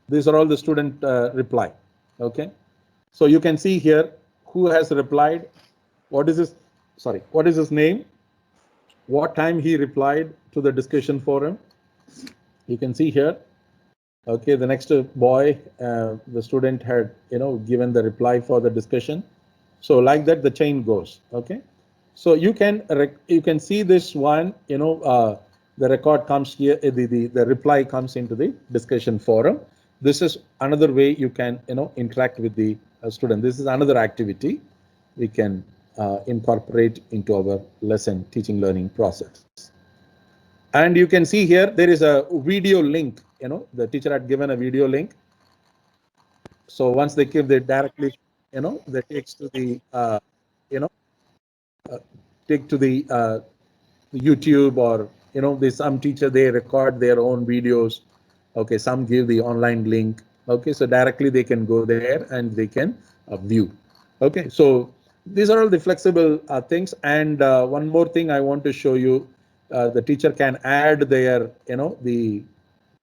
these are all the student reply. Okay, so you can see here who has replied, what is his name, what time he replied to the discussion forum. You can see here. Okay, the next boy, the student had given the reply for the discussion. So like that the chain goes. Okay, so you can see this one, the record comes here, the reply comes into the discussion forum. This is another way you can interact with the student. This is another activity we can incorporate into our lesson teaching learning process. And you can see here there is a video link. The teacher had given a video link. So once they give, they directly that takes to the take to the YouTube, or there's some teacher, they record their own videos. Okay, some give the online link. Okay, so directly they can go there and they can view. Okay, so these are all the flexible things. And one more thing I want to show you, the teacher can add their the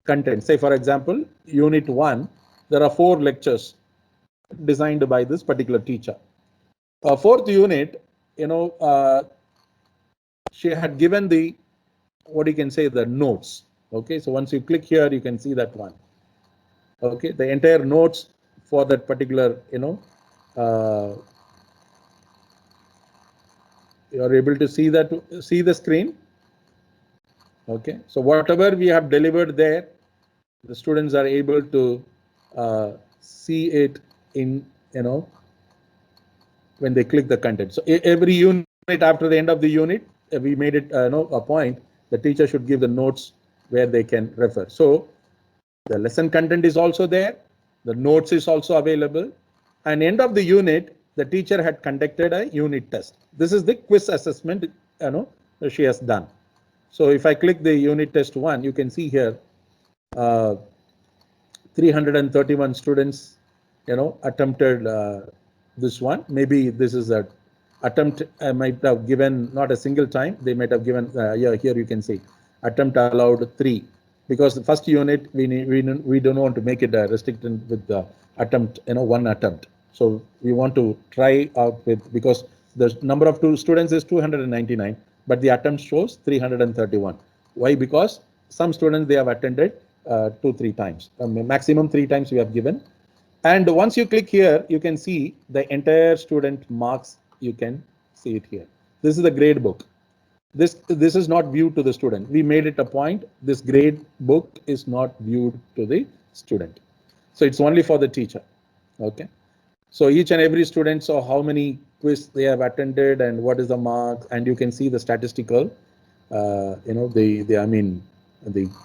content. Say for example, unit 1, there are 4 lectures designed by this particular teacher. Fourth unit, she had given the, what you can say, the notes. Okay, so once you click here, you can see that one. Okay, the entire notes for that particular, you are able to see the screen. Okay, so whatever we have delivered there, the students are able to see it in, when they click the content. So every unit, after the end of the unit, we made it a point, the teacher should give the notes where they can refer. So the lesson content is also there, the notes is also available, and end of the unit, the teacher had conducted a unit test. This is the quiz assessment that she has done. So if I click the unit test 1, you can see here 331 students attempted this one. Maybe this is a attempt, might have given not a single time, they might have given here you can see attempt allowed 3, because the first unit we don't want to make it restricted with the attempt, 1 attempt. So we want to try out with, because the number of students is 299, but the attempt shows 331. Why? Because some students, they have attended 2-3 times, maximum 3 times we have given. And once you click here, you can see the entire student marks. You can see it here. This is the grade book. This is not viewed to the student. We made it a point. This grade book is not viewed to the student. So it's only for the teacher. Okay. So each and every student saw how many quiz they have attended and what is the mark, and you can see the statistical, the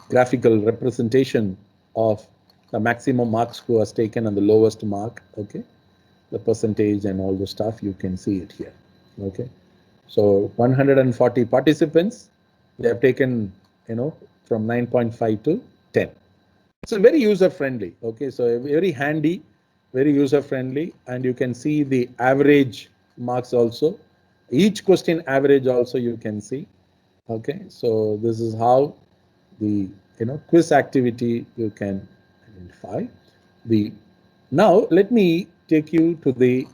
graphical representation of the maximum marks who has taken and the lowest mark. Okay, the percentage and all the stuff, you can see it here. Okay, so 140 participants, they have taken from 9.5 to 10. It's a very user friendly. Okay, so very handy, very user friendly, and you can see the average marks also. Each question average also you can see. Okay, so this is how the quiz activity you can identify. Now let me take you to the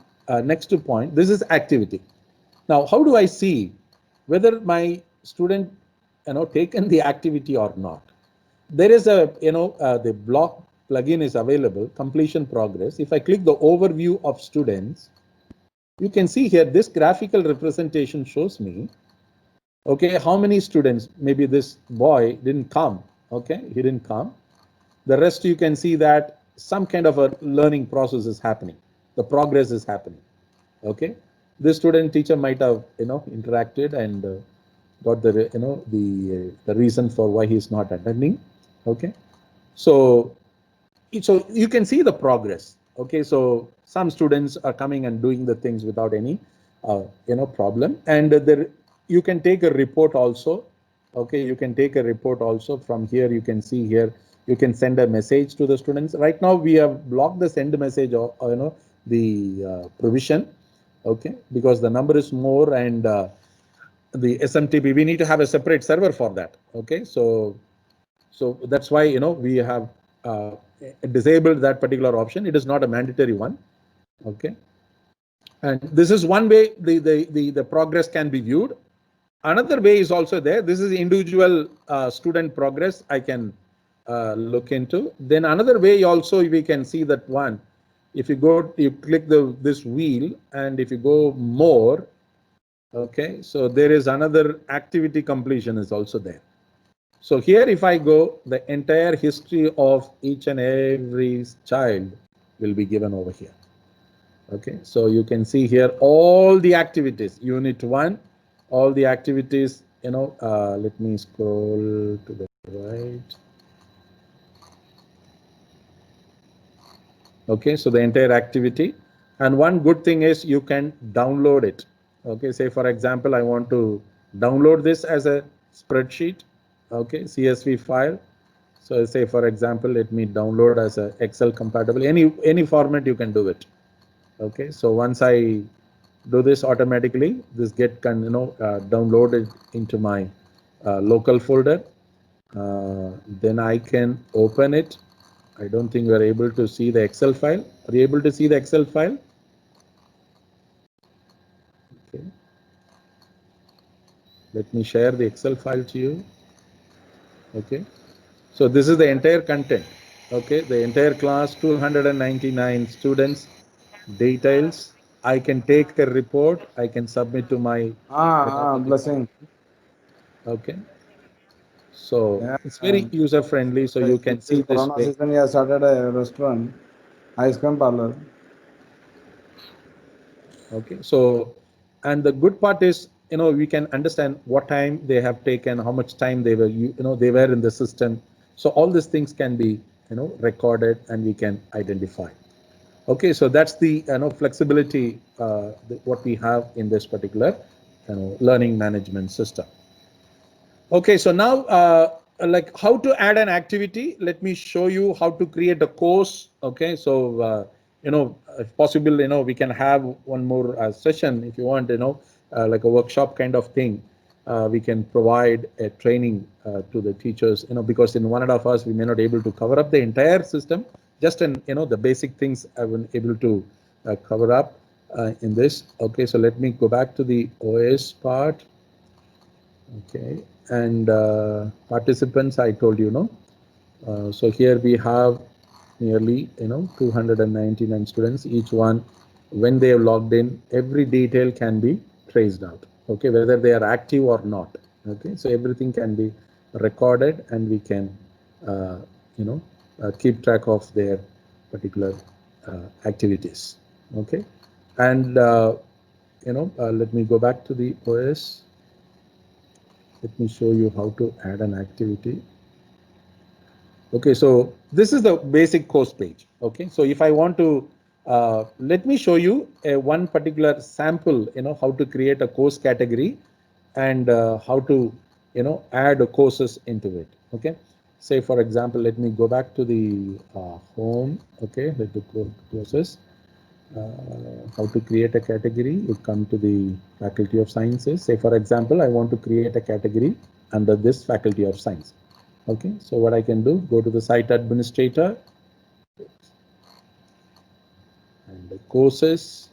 next point. This is activity. Now, how do I see whether my student taken the activity or not? there is a, the block plugin is available, completion progress. If I click the overview of students, you can see here this graphical representation shows me, okay, how many students, maybe this boy didn't come, okay, he didn't come. The rest you can see that some kind of a learning process is happening. The progress is happening, okay. This student teacher might have, interacted and got the, the reason for why he's not attending, okay. So you can see the progress, okay. So some students are coming and doing the things without any problem, and there you can take a report also, okay. You can take a report also from here. You can see here, you can send a message to the students. Right now we have blocked the send message, or the provision, okay, because the number is more, and the SMTP, we need to have a separate server for that, okay. So that's why, we have disabled that particular option. It is not a mandatory one, okay. And this is one way the progress can be viewed. Another way is also there. This is individual student progress I can look into. Then another way also we can see that one, if you click this wheel, and if you go more, okay, so there is another activity completion is also there. So here, if I go, the entire history of each and every child will be given over here. Okay, so you can see here all the activities, unit 1, all the activities, let me scroll to the right. Okay, so the entire activity. And one good thing is you can download it. Okay, say for example, I want to download this as a spreadsheet, okay, CSV file. So say for example, let me download as a Excel compatible, any format you can do it. Okay, so once I do this automatically, this downloaded into my local folder. Then I can open it. I don't think we are able to see the Excel file. Are you able to see the Excel file? Okay. Let me share the Excel file to you. Okay. So this is the entire content. Okay. The entire class, 299 students, details. I can take a report. I can submit to my Blessing. Okay. So Yeah. it's very user friendly. So you can see This this Corona way. season, we have started a restaurant, ice cream parlor. Okay. So, and the good part is, we can understand what time they have taken, how much time they were, they were in the system. So all these things can be, recorded, and we can identify. Okay. So that's the, flexibility, what we have in this particular, learning management system. Okay, so now, like how to add an activity. Let me show you how to create a course. Okay, so if possible, we can have one more session if you want. Like a workshop kind of thing. We can provide a training to the teachers. Because in 1.5 hours we may not able to cover up the entire system. Just in the basic things I've been able to cover up in this. Okay, so let me go back to the OS part. Okay, and participants, I told you, so here we have nearly 299 students. Each one, when they have logged in, every detail can be traced out. Okay, whether they are active or not. Okay, so everything can be recorded, and we can keep track of their particular activities. Okay, and let me go back to the OS. Let me show you how to add an activity. Okay, so this is the basic course page. Okay, so if I want to, let me show you one particular sample, how to create a course category, and how to, add courses into it. Okay, say for example, let me go back to the home. Okay, let me go to courses. How to create a category. You come to the Faculty of Sciences. Say for example, I want to create a category under this Faculty of Science. Okay, so what I can do, go to the site administrator and the courses,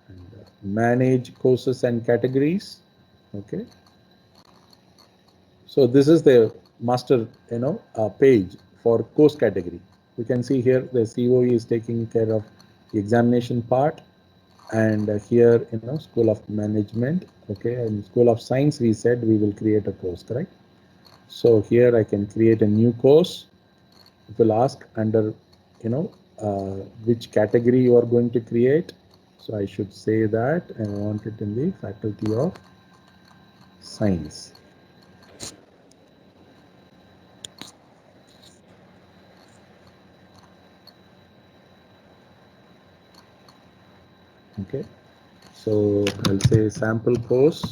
and manage courses and categories. Okay, So this is the master, page for course category. You can see here the COE is taking care of the examination part, and here, School of Management, okay, and School of Science, we said we will create a course, correct? So here I can create a new course. It will ask under, which category you are going to create. So I should say that I want it in the Faculty of Science. Okay, so I'll say sample course.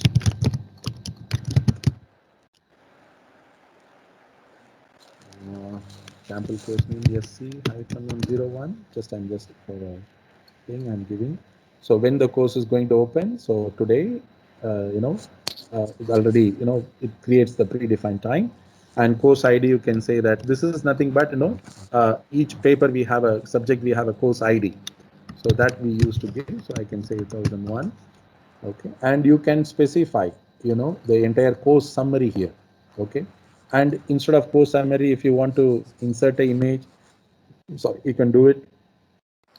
Sample course name SC-101. I'm just for a thing I'm giving. So when the course is going to open, so today, it already, it creates the predefined time. And course ID, you can say that this is nothing but, each paper we have a subject, we have a course ID. So that we used to give. So I can say 1001. Okay, and you can specify, the entire course summary here. Okay, and instead of course summary, if you want to insert an image, sorry, you can do it.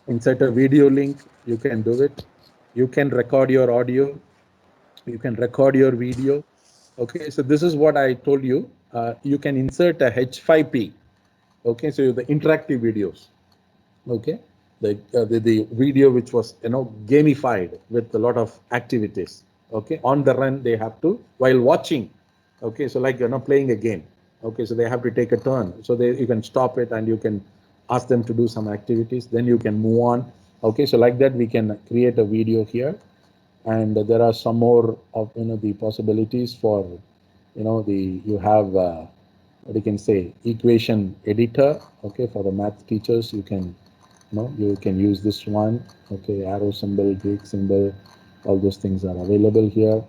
Insert a video link, you can do it. You can record your audio, you can record your video. Okay, so this is what I told you. You can insert a H5P. Okay, so the interactive videos. Okay, the video which was gamified with a lot of activities. Okay, on the run they have to, while watching. Okay, so like playing a game. Okay, so they have to take a turn, so you can stop it and you can ask them to do some activities, then you can move on. Okay, so like that we can create a video here. And there are some more of the possibilities for you have what you can say, equation editor. Okay, for the math teachers, you can you can use this one. Okay, arrow symbol, Greek symbol, all those things are available here.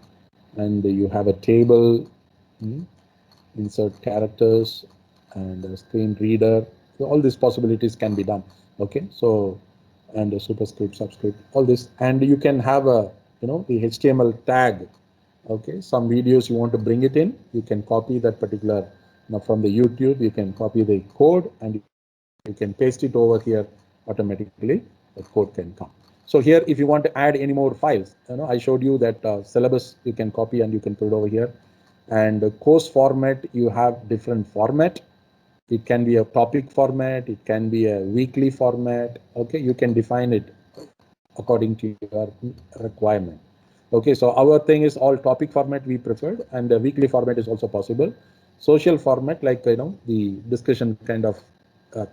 And you have a table, insert characters, and a screen reader. So all these possibilities can be done. Okay, so, and a superscript, subscript, all this. And you can have a the HTML tag. Okay, some videos you want to bring it in, you can copy that particular, from the YouTube, you can copy the code and you can paste it over here. Automatically the code can come. So here, if you want to add any more files, I showed you that syllabus you can copy and you can put it over here. And the course format, you have different format. It can be a topic format, it can be a weekly format. Okay, you can define it according to your requirement. Okay, so our thing is all topic format we preferred, and the weekly format is also possible. Social format, like the discussion kind of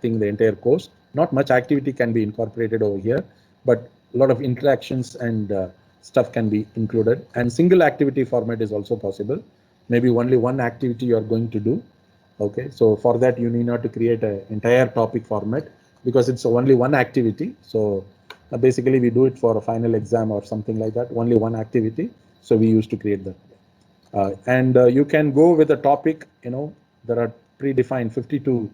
thing, the entire course. Not much activity can be incorporated over here, but a lot of interactions and stuff can be included. And single activity format is also possible. Maybe only one activity you are going to do. Okay, so for that you need not to create an entire topic format, because it's only one activity. So basically we do it for a final exam or something like that, only one activity. So we used to create that. And you can go with a topic, there are predefined 52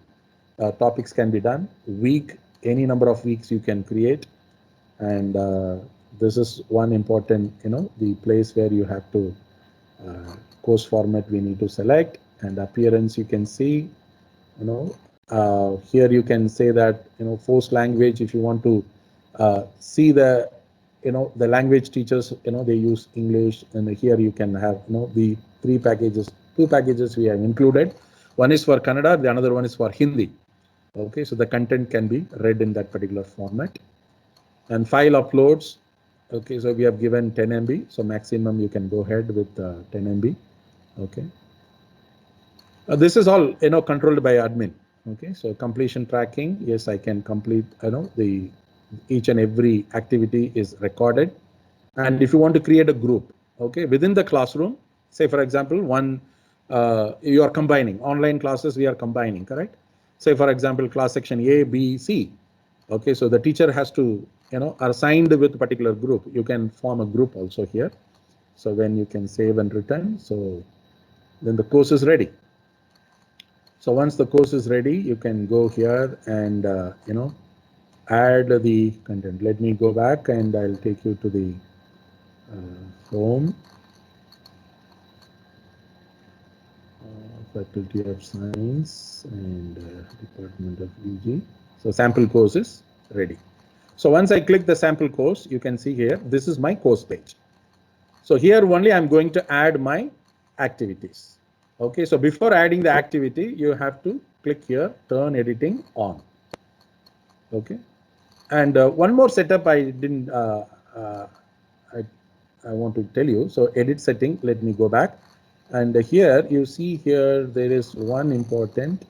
topics can be done. Week, any number of weeks you can create. And this is one important, the place where you have to, course format we need to select. And appearance, you can see, here you can say that, forced language, if you want to see the, the language teachers, they use English. And here you can have, the two packages we have included. One is for Kannada, the another one is for Hindi. Okay, so the content can be read in that particular format. And file uploads, okay, so we have given 10 MB, so maximum you can go ahead with 10 MB. Okay, this is all controlled by admin. Okay, so completion tracking, yes, I can complete, the each and every activity is recorded. And if you want to create a group, okay, within the classroom, say for example, you are combining online classes, we are combining, correct? Say for example, class section A, B, C. Okay, so the teacher has to, are assigned with a particular group. You can form a group also here. So when you can save and return, so then the course is ready. So once the course is ready, you can go here and, add the content. Let me go back and I'll take you to the home. Faculty of Science and Department of UG. So sample course is ready. So once I click the sample course, you can see here, this is my course page. So here only I'm going to add my activities. Okay, so before adding the activity, you have to click here, turn editing on. Okay, and one more setup I didn't, I want to tell you. So edit setting, let me go back. And here you see here, there is one important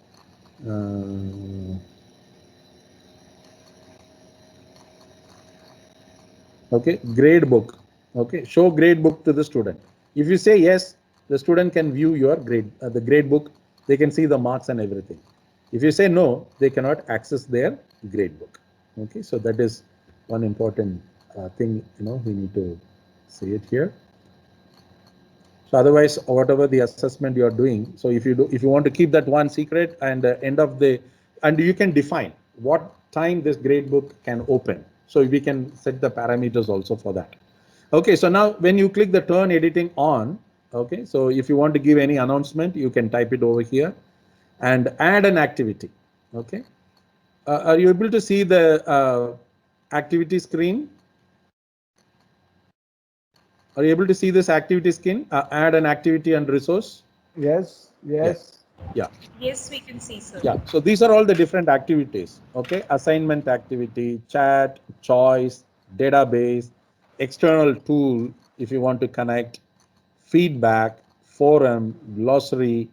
okay, grade book. Okay, show grade book to the student. If you say yes, the student can view your grade, the grade book. They can see the marks and everything. If you say no, they cannot access their grade book. Okay, so that is one important thing, we need to say it here. So otherwise, whatever the assessment you are doing, so if you want to keep that one secret, and end of the, and you can define what time this grade book can open. So we can set the parameters also for that. Okay, so now when you click the turn editing on, okay, so if you want to give any announcement, you can type it over here and add an activity. Okay, are you able to see the activity screen? Are you able to see this activity screen? Add an activity and resource. Yes, yes. Yeah. Yes, we can see, sir. Yeah, so these are all the different activities. Okay, assignment activity, chat, choice, database, external tool if you want to connect, feedback, forum, glossary,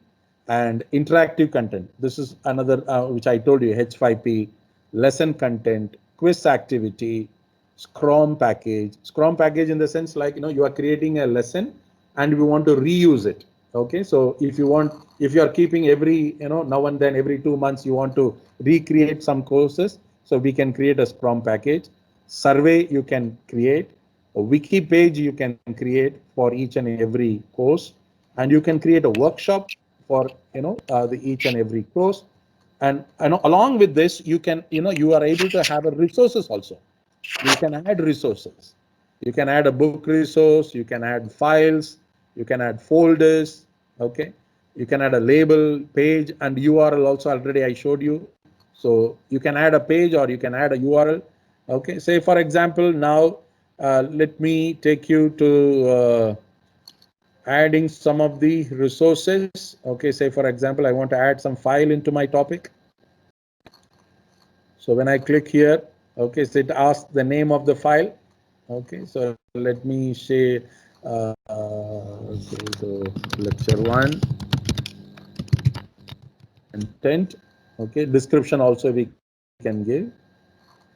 and interactive content. This is another which I told you, H5P, lesson content, quiz activity, Scrum package. Scrum package in the sense like, you are creating a lesson and we want to reuse it. Okay, so if you are keeping every, now and then every 2 months, you want to recreate some courses, so we can create a Scrum package. Survey you can create, a wiki page you can create for each and every course, and you can create a workshop for the each and every course. And along with this, you can you are able to have a resources also. You can add resources. You can add a book resource, you can add files, you can add folders. Okay, you can add a label page and URL also. Already I showed you. So you can add a page or you can add a URL. Okay, say for example, now let me take you to adding some of the resources. Okay, say for example, I want to add some file into my topic. So when I click here, okay, so it asks the name of the file. Okay, so let me say, so lecture 1 content. Okay, description also we can give.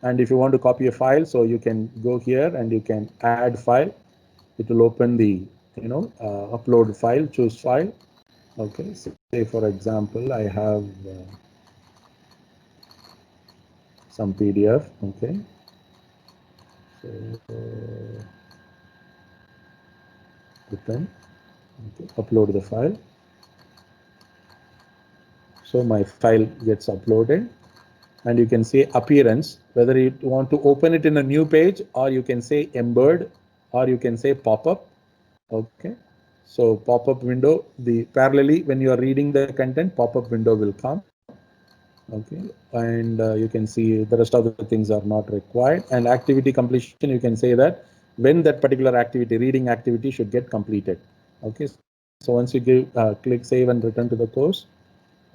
And if you want to copy a file, so you can go here and you can add file. It will open the upload file, choose file. Okay, so say for example, I have some PDF. Okay, so open. Okay, upload the file. So my file gets uploaded, and you can say appearance, whether you want to open it in a new page, or you can say embed, or you can say pop-up. Okay, so pop-up window, the parallelly when you are reading the content, pop-up window will come. Okay, and you can see the rest of the things are not required. And activity completion, you can say that when that particular activity, reading activity, should get completed. Okay, so once you give click save and return to the course.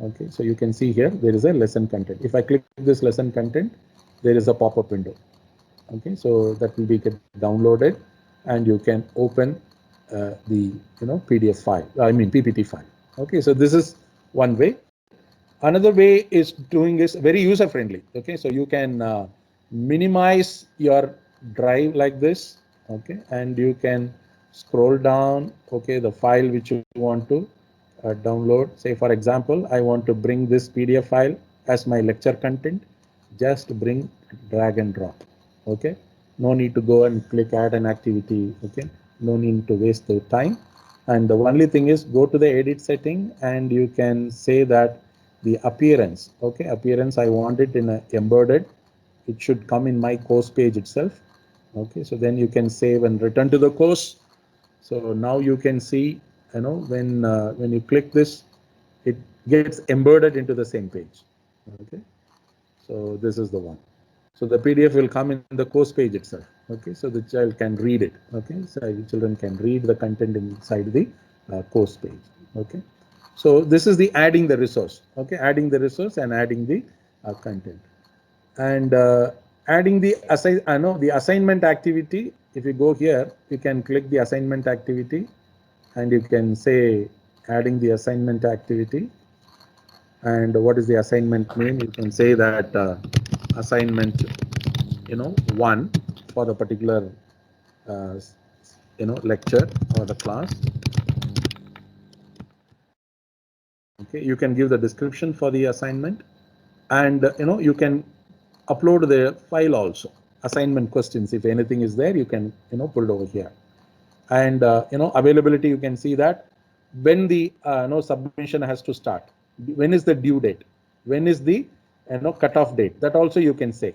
Okay, so you can see here there is a lesson content. If I click this lesson content, there is a pop-up window. Okay, so that will be get downloaded, and you can open the PDF file. I mean PPT file. Okay, so this is one way. Another way is doing is very user friendly. Okay, so you can minimize your drive like this. Okay, and you can scroll down. Okay, the file which you want to download. Say for example, I want to bring this PDF file as my lecture content. Just bring, drag and drop. Okay, no need to go and click add an activity. Okay, no need to waste the time. And the only thing is go to the edit setting, and you can say that the appearance. Okay, appearance, I want it in a embedded. It should come in my course page itself. Okay, so then you can save and return to the course. So now you can see, when you click this, it gets embedded into the same page. Okay, so this is the one. So the PDF will come in the course page itself. Okay, so the child can read it. Okay, so the children can read the content inside the course page. Okay, so this is the adding the resource. Okay, adding the resource and adding the content, and adding the the assignment activity. If you go here, you can click the assignment activity, and you can say adding the assignment activity. And what is the assignment name? You can say that assignment, 1 for the particular, uh, lecture or the class. Okay, you can give the description for the assignment, and you can upload the file also. Assignment questions, if anything is there, you can put it over here. And availability, you can see that when the submission has to start, when is the due date, when is the cutoff date, that also you can say.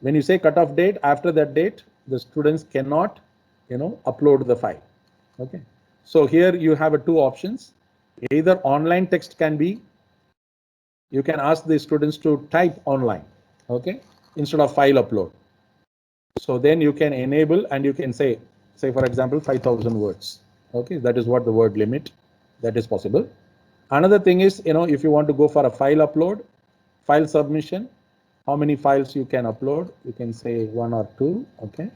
When you say cutoff date, after that date the students cannot upload the file. Okay, so here you have two options. Either online text can be, you can ask the students to type online, okay, instead of file upload. So then you can enable, and you can say for example 5,000 words. Okay, that is what the word limit, that is possible. Another thing is, if you want to go for a file upload, file submission, how many files you can upload, you can say 1 or 2. Okay,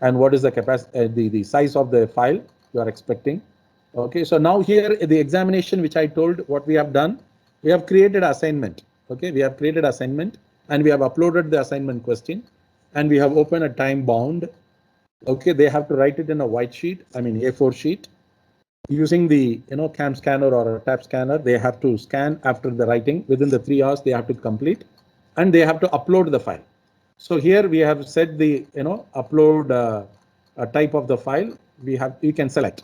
and what is the capacity, the size of the file you are expecting. Okay, so now here the examination, which I told, what we have done, we have created assignment. Okay, we have created assignment, and we have uploaded the assignment question, and we have opened a time bound. Okay, they have to write it in a white sheet, I mean A4 sheet, using the cam scanner or a tab scanner. They have to scan after the writing. Within the 3 hours they have to complete, and they have to upload the file. So here we have set the upload a type of the file. You can select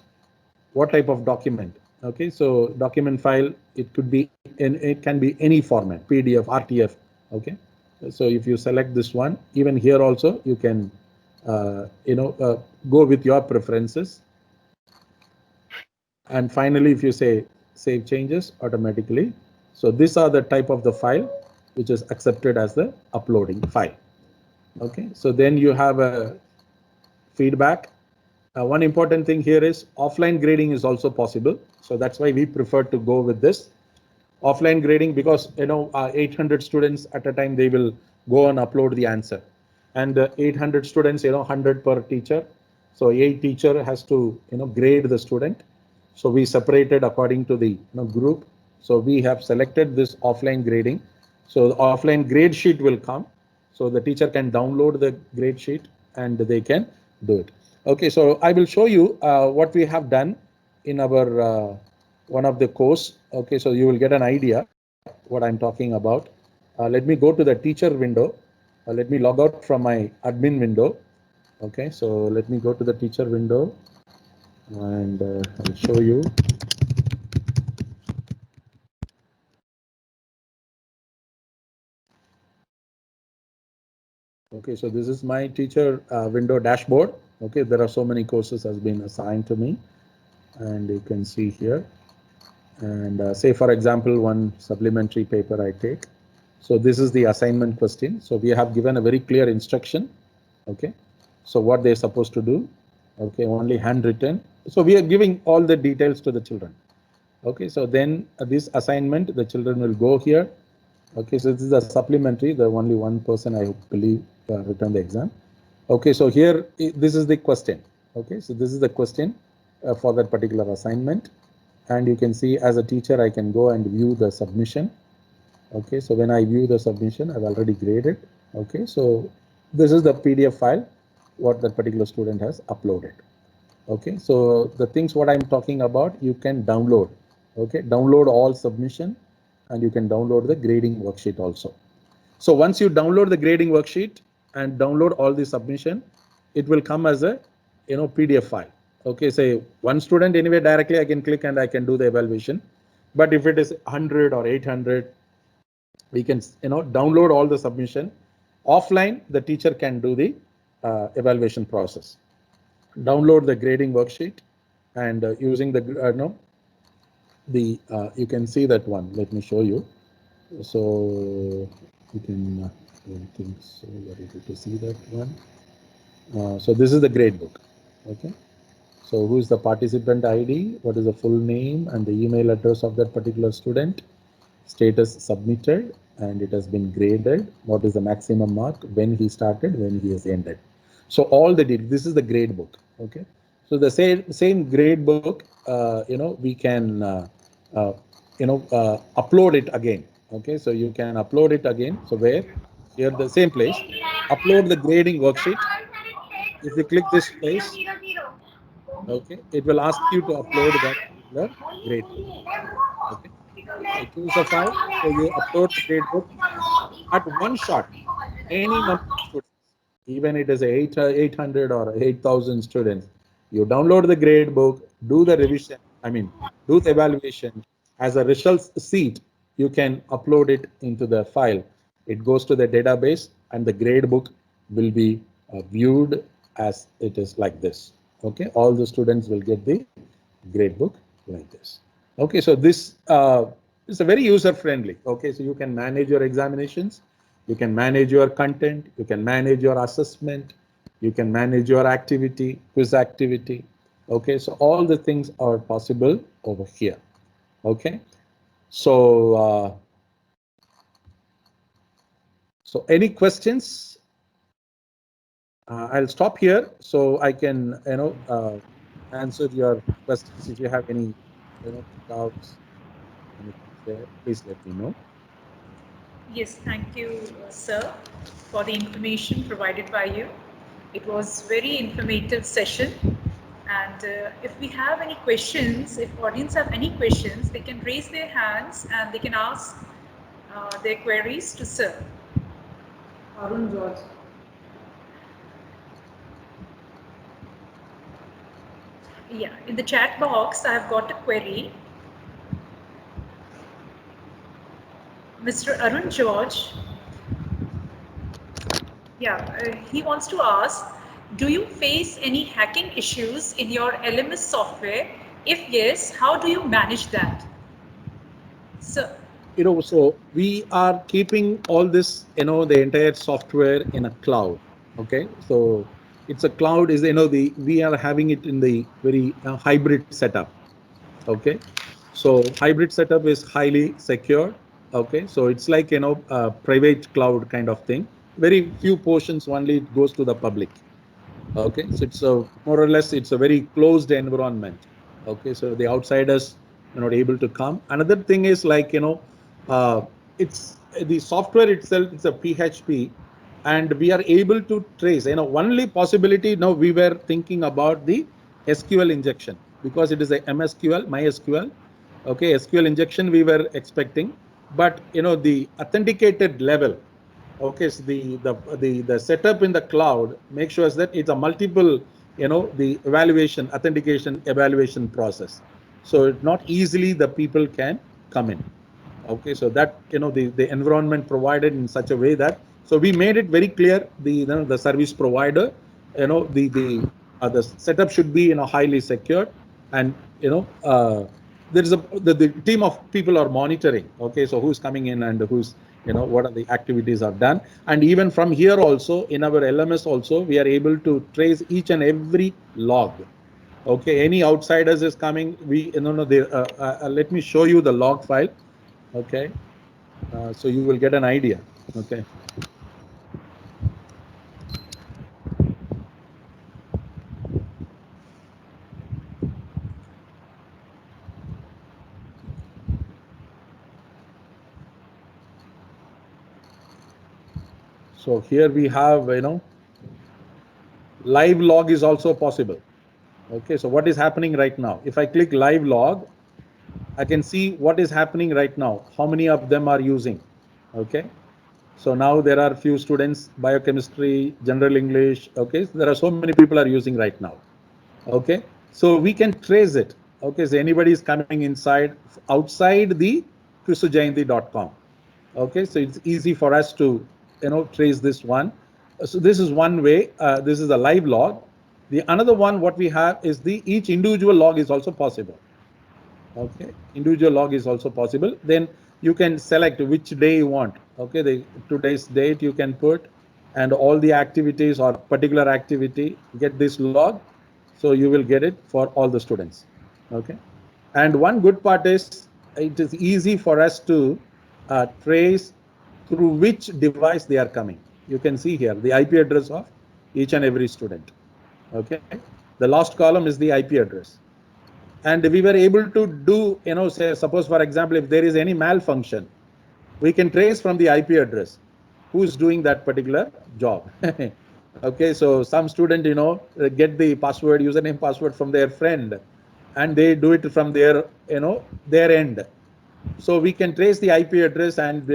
what type of document. Okay, so document file, it could be it can be any format, PDF, RTF. Okay, so if you select this one, even here also you can go with your preferences. And finally, if you say save changes automatically, so these are the type of the file which is accepted as the uploading file. Okay, so then you have a feedback. One important thing here is offline grading is also possible. So that's why we prefer to go with this offline grading, because 800 students at a time, they will go and upload the answer, and 800 students, 100 per teacher. So a teacher has to grade the student. So we separated according to the group. So we have selected this offline grading. So the offline grade sheet will come. So the teacher can download the grade sheet and they can do it. Okay, so I will show you what we have done in our one of the course. Okay, so you will get an idea what I'm talking about. Let me go to the teacher window. Let me log out from my admin window. Okay, so let me go to the teacher window, and I'll show you. Okay, so this is my teacher window dashboard. Okay, there are so many courses has been assigned to me, and you can see here. And say for example, one supplementary paper I take. So this is the assignment question. So we have given a very clear instruction. Okay, so what they're supposed to do. Okay, only handwritten. So we are giving all the details to the children. Okay, so then this assignment, the children will go here. Okay, so this is a supplementary. The only one person, I believe, returned the exam. Okay, so here this is the question. Okay, so this is the question for that particular assignment, and you can see as a teacher I can go and view the submission. Okay, so when I view the submission, I've already graded. Okay, so this is the PDF file what that particular student has uploaded. Okay, so the things what I'm talking about, you can download. Okay, download all submission, and you can download the grading worksheet also. So once you download the grading worksheet and download all the submission, it will come as a PDF file. Okay, say one student, anyway directly I can click and I can do the evaluation. But if it is 100 or 800, we can download all the submission. Offline, the teacher can do the evaluation process. Download the grading worksheet, and using the the you can see that one. Let me show you. So you can, I don't think so you are able to see that one. So this is the grade book. Okay. So who is the participant ID? What is the full name and the email address of that particular student? Status submitted, and it has been graded. What is the maximum mark? When he started, when he has ended. So all the details. This is the grade book. Okay. So the same grade book, we can upload it again. Okay. So you can upload it again. So where? Here, the same place. Upload the grading worksheet. If you click this place, okay, it will ask you to upload that particular grade book. Okay. So choose a file. So you upload the grade book at one shot. Any number of students, even it is 800 or 8,000 students, you download the grade book, do the revision. I mean, do the evaluation. As a results sheet, you can upload it into the file. It goes to the database, and the grade book will be viewed as it is like this. Okay, all the students will get the grade book like this. Okay, so this is a very user friendly. Okay, so you can manage your examinations, you can manage your content, you can manage your assessment, you can manage your activity, quiz activity. Okay, so all the things are possible over here. Okay, so so any questions? I'll stop here so I can answer your questions. If you have any doubts, anything there, please let me know. Yes, thank you, sir, for the information provided by you. It was very informative session. And if we have any questions, if audience have any questions, they can raise their hands and they can ask their queries to sir. Arun George. Yeah, in the chat box, I have got a query. Mr. Arun George, he wants to ask, do you face any hacking issues in your LMS software? If yes, how do you manage that? So, So we are keeping all this, the entire software in a cloud. Okay, so it's a cloud is we are having it in the very hybrid setup. Okay, so hybrid setup is highly secure. Okay, so it's like a private cloud kind of thing. Very few portions only it goes to the public. Okay, so it's more or less it's a very closed environment. Okay, so the outsiders are not able to come. Another thing is like it's the software itself. It's a PHP, and we are able to trace. Only possibility now we were thinking about the SQL injection because it is a MSQL, MySQL. Okay, SQL injection we were expecting, but the authenticated level. Okay, so the setup in the cloud makes sure that it's a multiple, the evaluation, authentication, evaluation process. So not easily the people can come in. Okay, so that the environment provided in such a way that so we made it very clear the service provider, the setup should be highly secured, and there is the team of people are monitoring. Okay, so who's coming in and who's what are the activities are done, and even from here also in our LMS also we are able to trace each and every log. Okay, any outsiders is coming, we let me show you the log file. Okay, so you will get an idea. Okay. So here we have live log is also possible. Okay, so what is happening right now? If I click live log, I can see what is happening right now, how many of them are using. Okay, so now there are few students, biochemistry, general English. Okay, so there are so many people are using right now. Okay, so we can trace it. Okay, so anybody is coming inside outside the kristujayanti.com. Okay, so it's easy for us to trace this one. So this is one way. This is a live log. The another one what we have is the each individual log is also possible. Okay, individual log is also possible. Then you can select which day you want. Okay, today's date you can put, and all the activities or particular activity, get this log, so you will get it for all the students. Okay, and one good part is it is easy for us to trace through which device they are coming. You can see here the IP address of each and every student. Okay, the last column is the IP address, and we were able to do, say, suppose for example, if there is any malfunction, we can trace from the IP address who's doing that particular job. Okay, so some student, get the password, username, password from their friend, and they do it from their, their end. So we can trace the IP address, and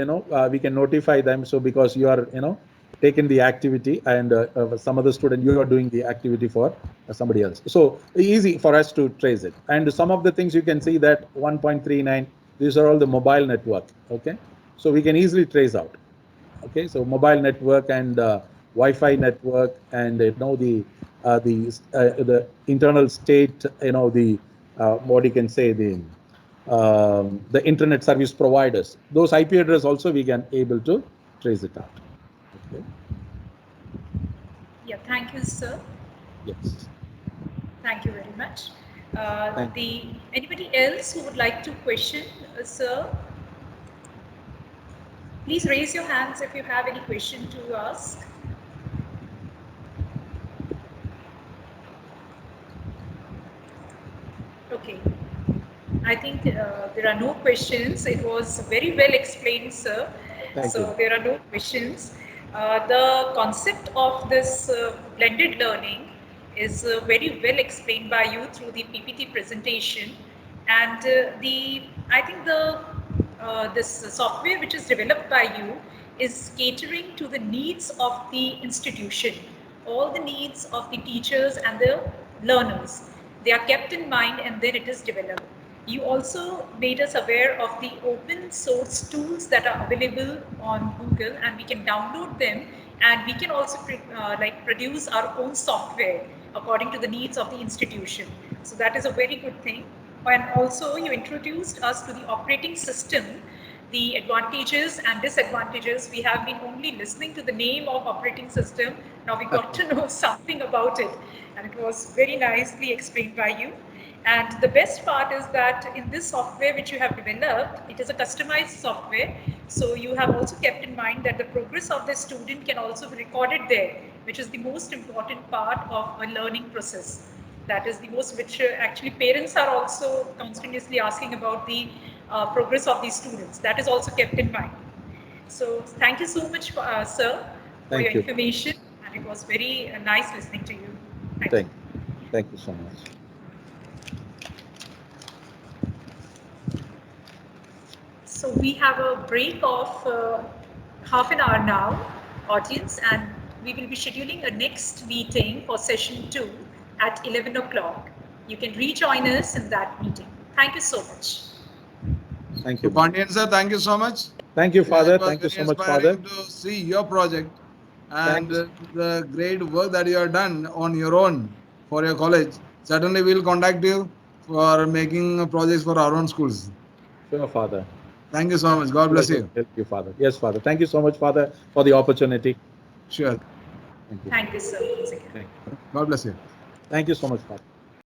we can notify them. So because you are, taken the activity, and some other student, you are doing the activity for somebody else. So easy for us to trace it. And some of the things you can see that 1.39, these are all the mobile network. Okay, so we can easily trace out. Okay, so mobile network and Wi-Fi network, and the internal state, the what you can say, the internet service providers, those IP address also we can able to trace it out. Okay. Yeah, thank you, sir. Yes. Thank you very much. Thank Anybody else who would like to question, sir? Please raise your hands if you have any question to ask. Okay. I think there are no questions. It was very well explained, sir. Thank So you. there are no questions. The concept of this blended learning is very well explained by you through the PPT presentation, and I think this software which is developed by you is catering to the needs of the institution, all the needs of the teachers and the learners. They are kept in mind, and then it is developed. You also made us aware of the open source tools that are available on Google, and we can download them, and we can also produce our own software according to the needs of the institution. So that is a very good thing. And also you introduced us to the operating system, the advantages and disadvantages. We have been only listening to the name of operating system. Now we got to know something about it, and it was very nicely explained by you. And the best part is that in this software which you have developed, it is a customized software. So you have also kept in mind that the progress of the student can also be recorded there, which is the most important part of a learning process. That is the most which actually parents are also continuously asking about the progress of these students. That is also kept in mind. So thank you so much, sir, for Thank your you. information, and it was very nice listening to you. Thank you so much. So we have a break of half an hour now, audience, and we will be scheduling a next meeting for session 2 at 11 o'clock. You can rejoin us in that meeting. Thank you so much. Thank you. Pandian sir, thank you so much. Thank you, Father. It was Thank you very so much, Father. inspiring to see your project and Thanks. the great work that you have done on your own for your college. Certainly, we'll contact you for making projects for our own schools. Sure, Father. Thank you so much. God bless Pleasure you. to help you, Father. Yes, Father. Thank you so much, Father, for the opportunity. Sure. Thank you. Thank you, sir. Once again. Thank you. God bless you. Thank you so much, Father.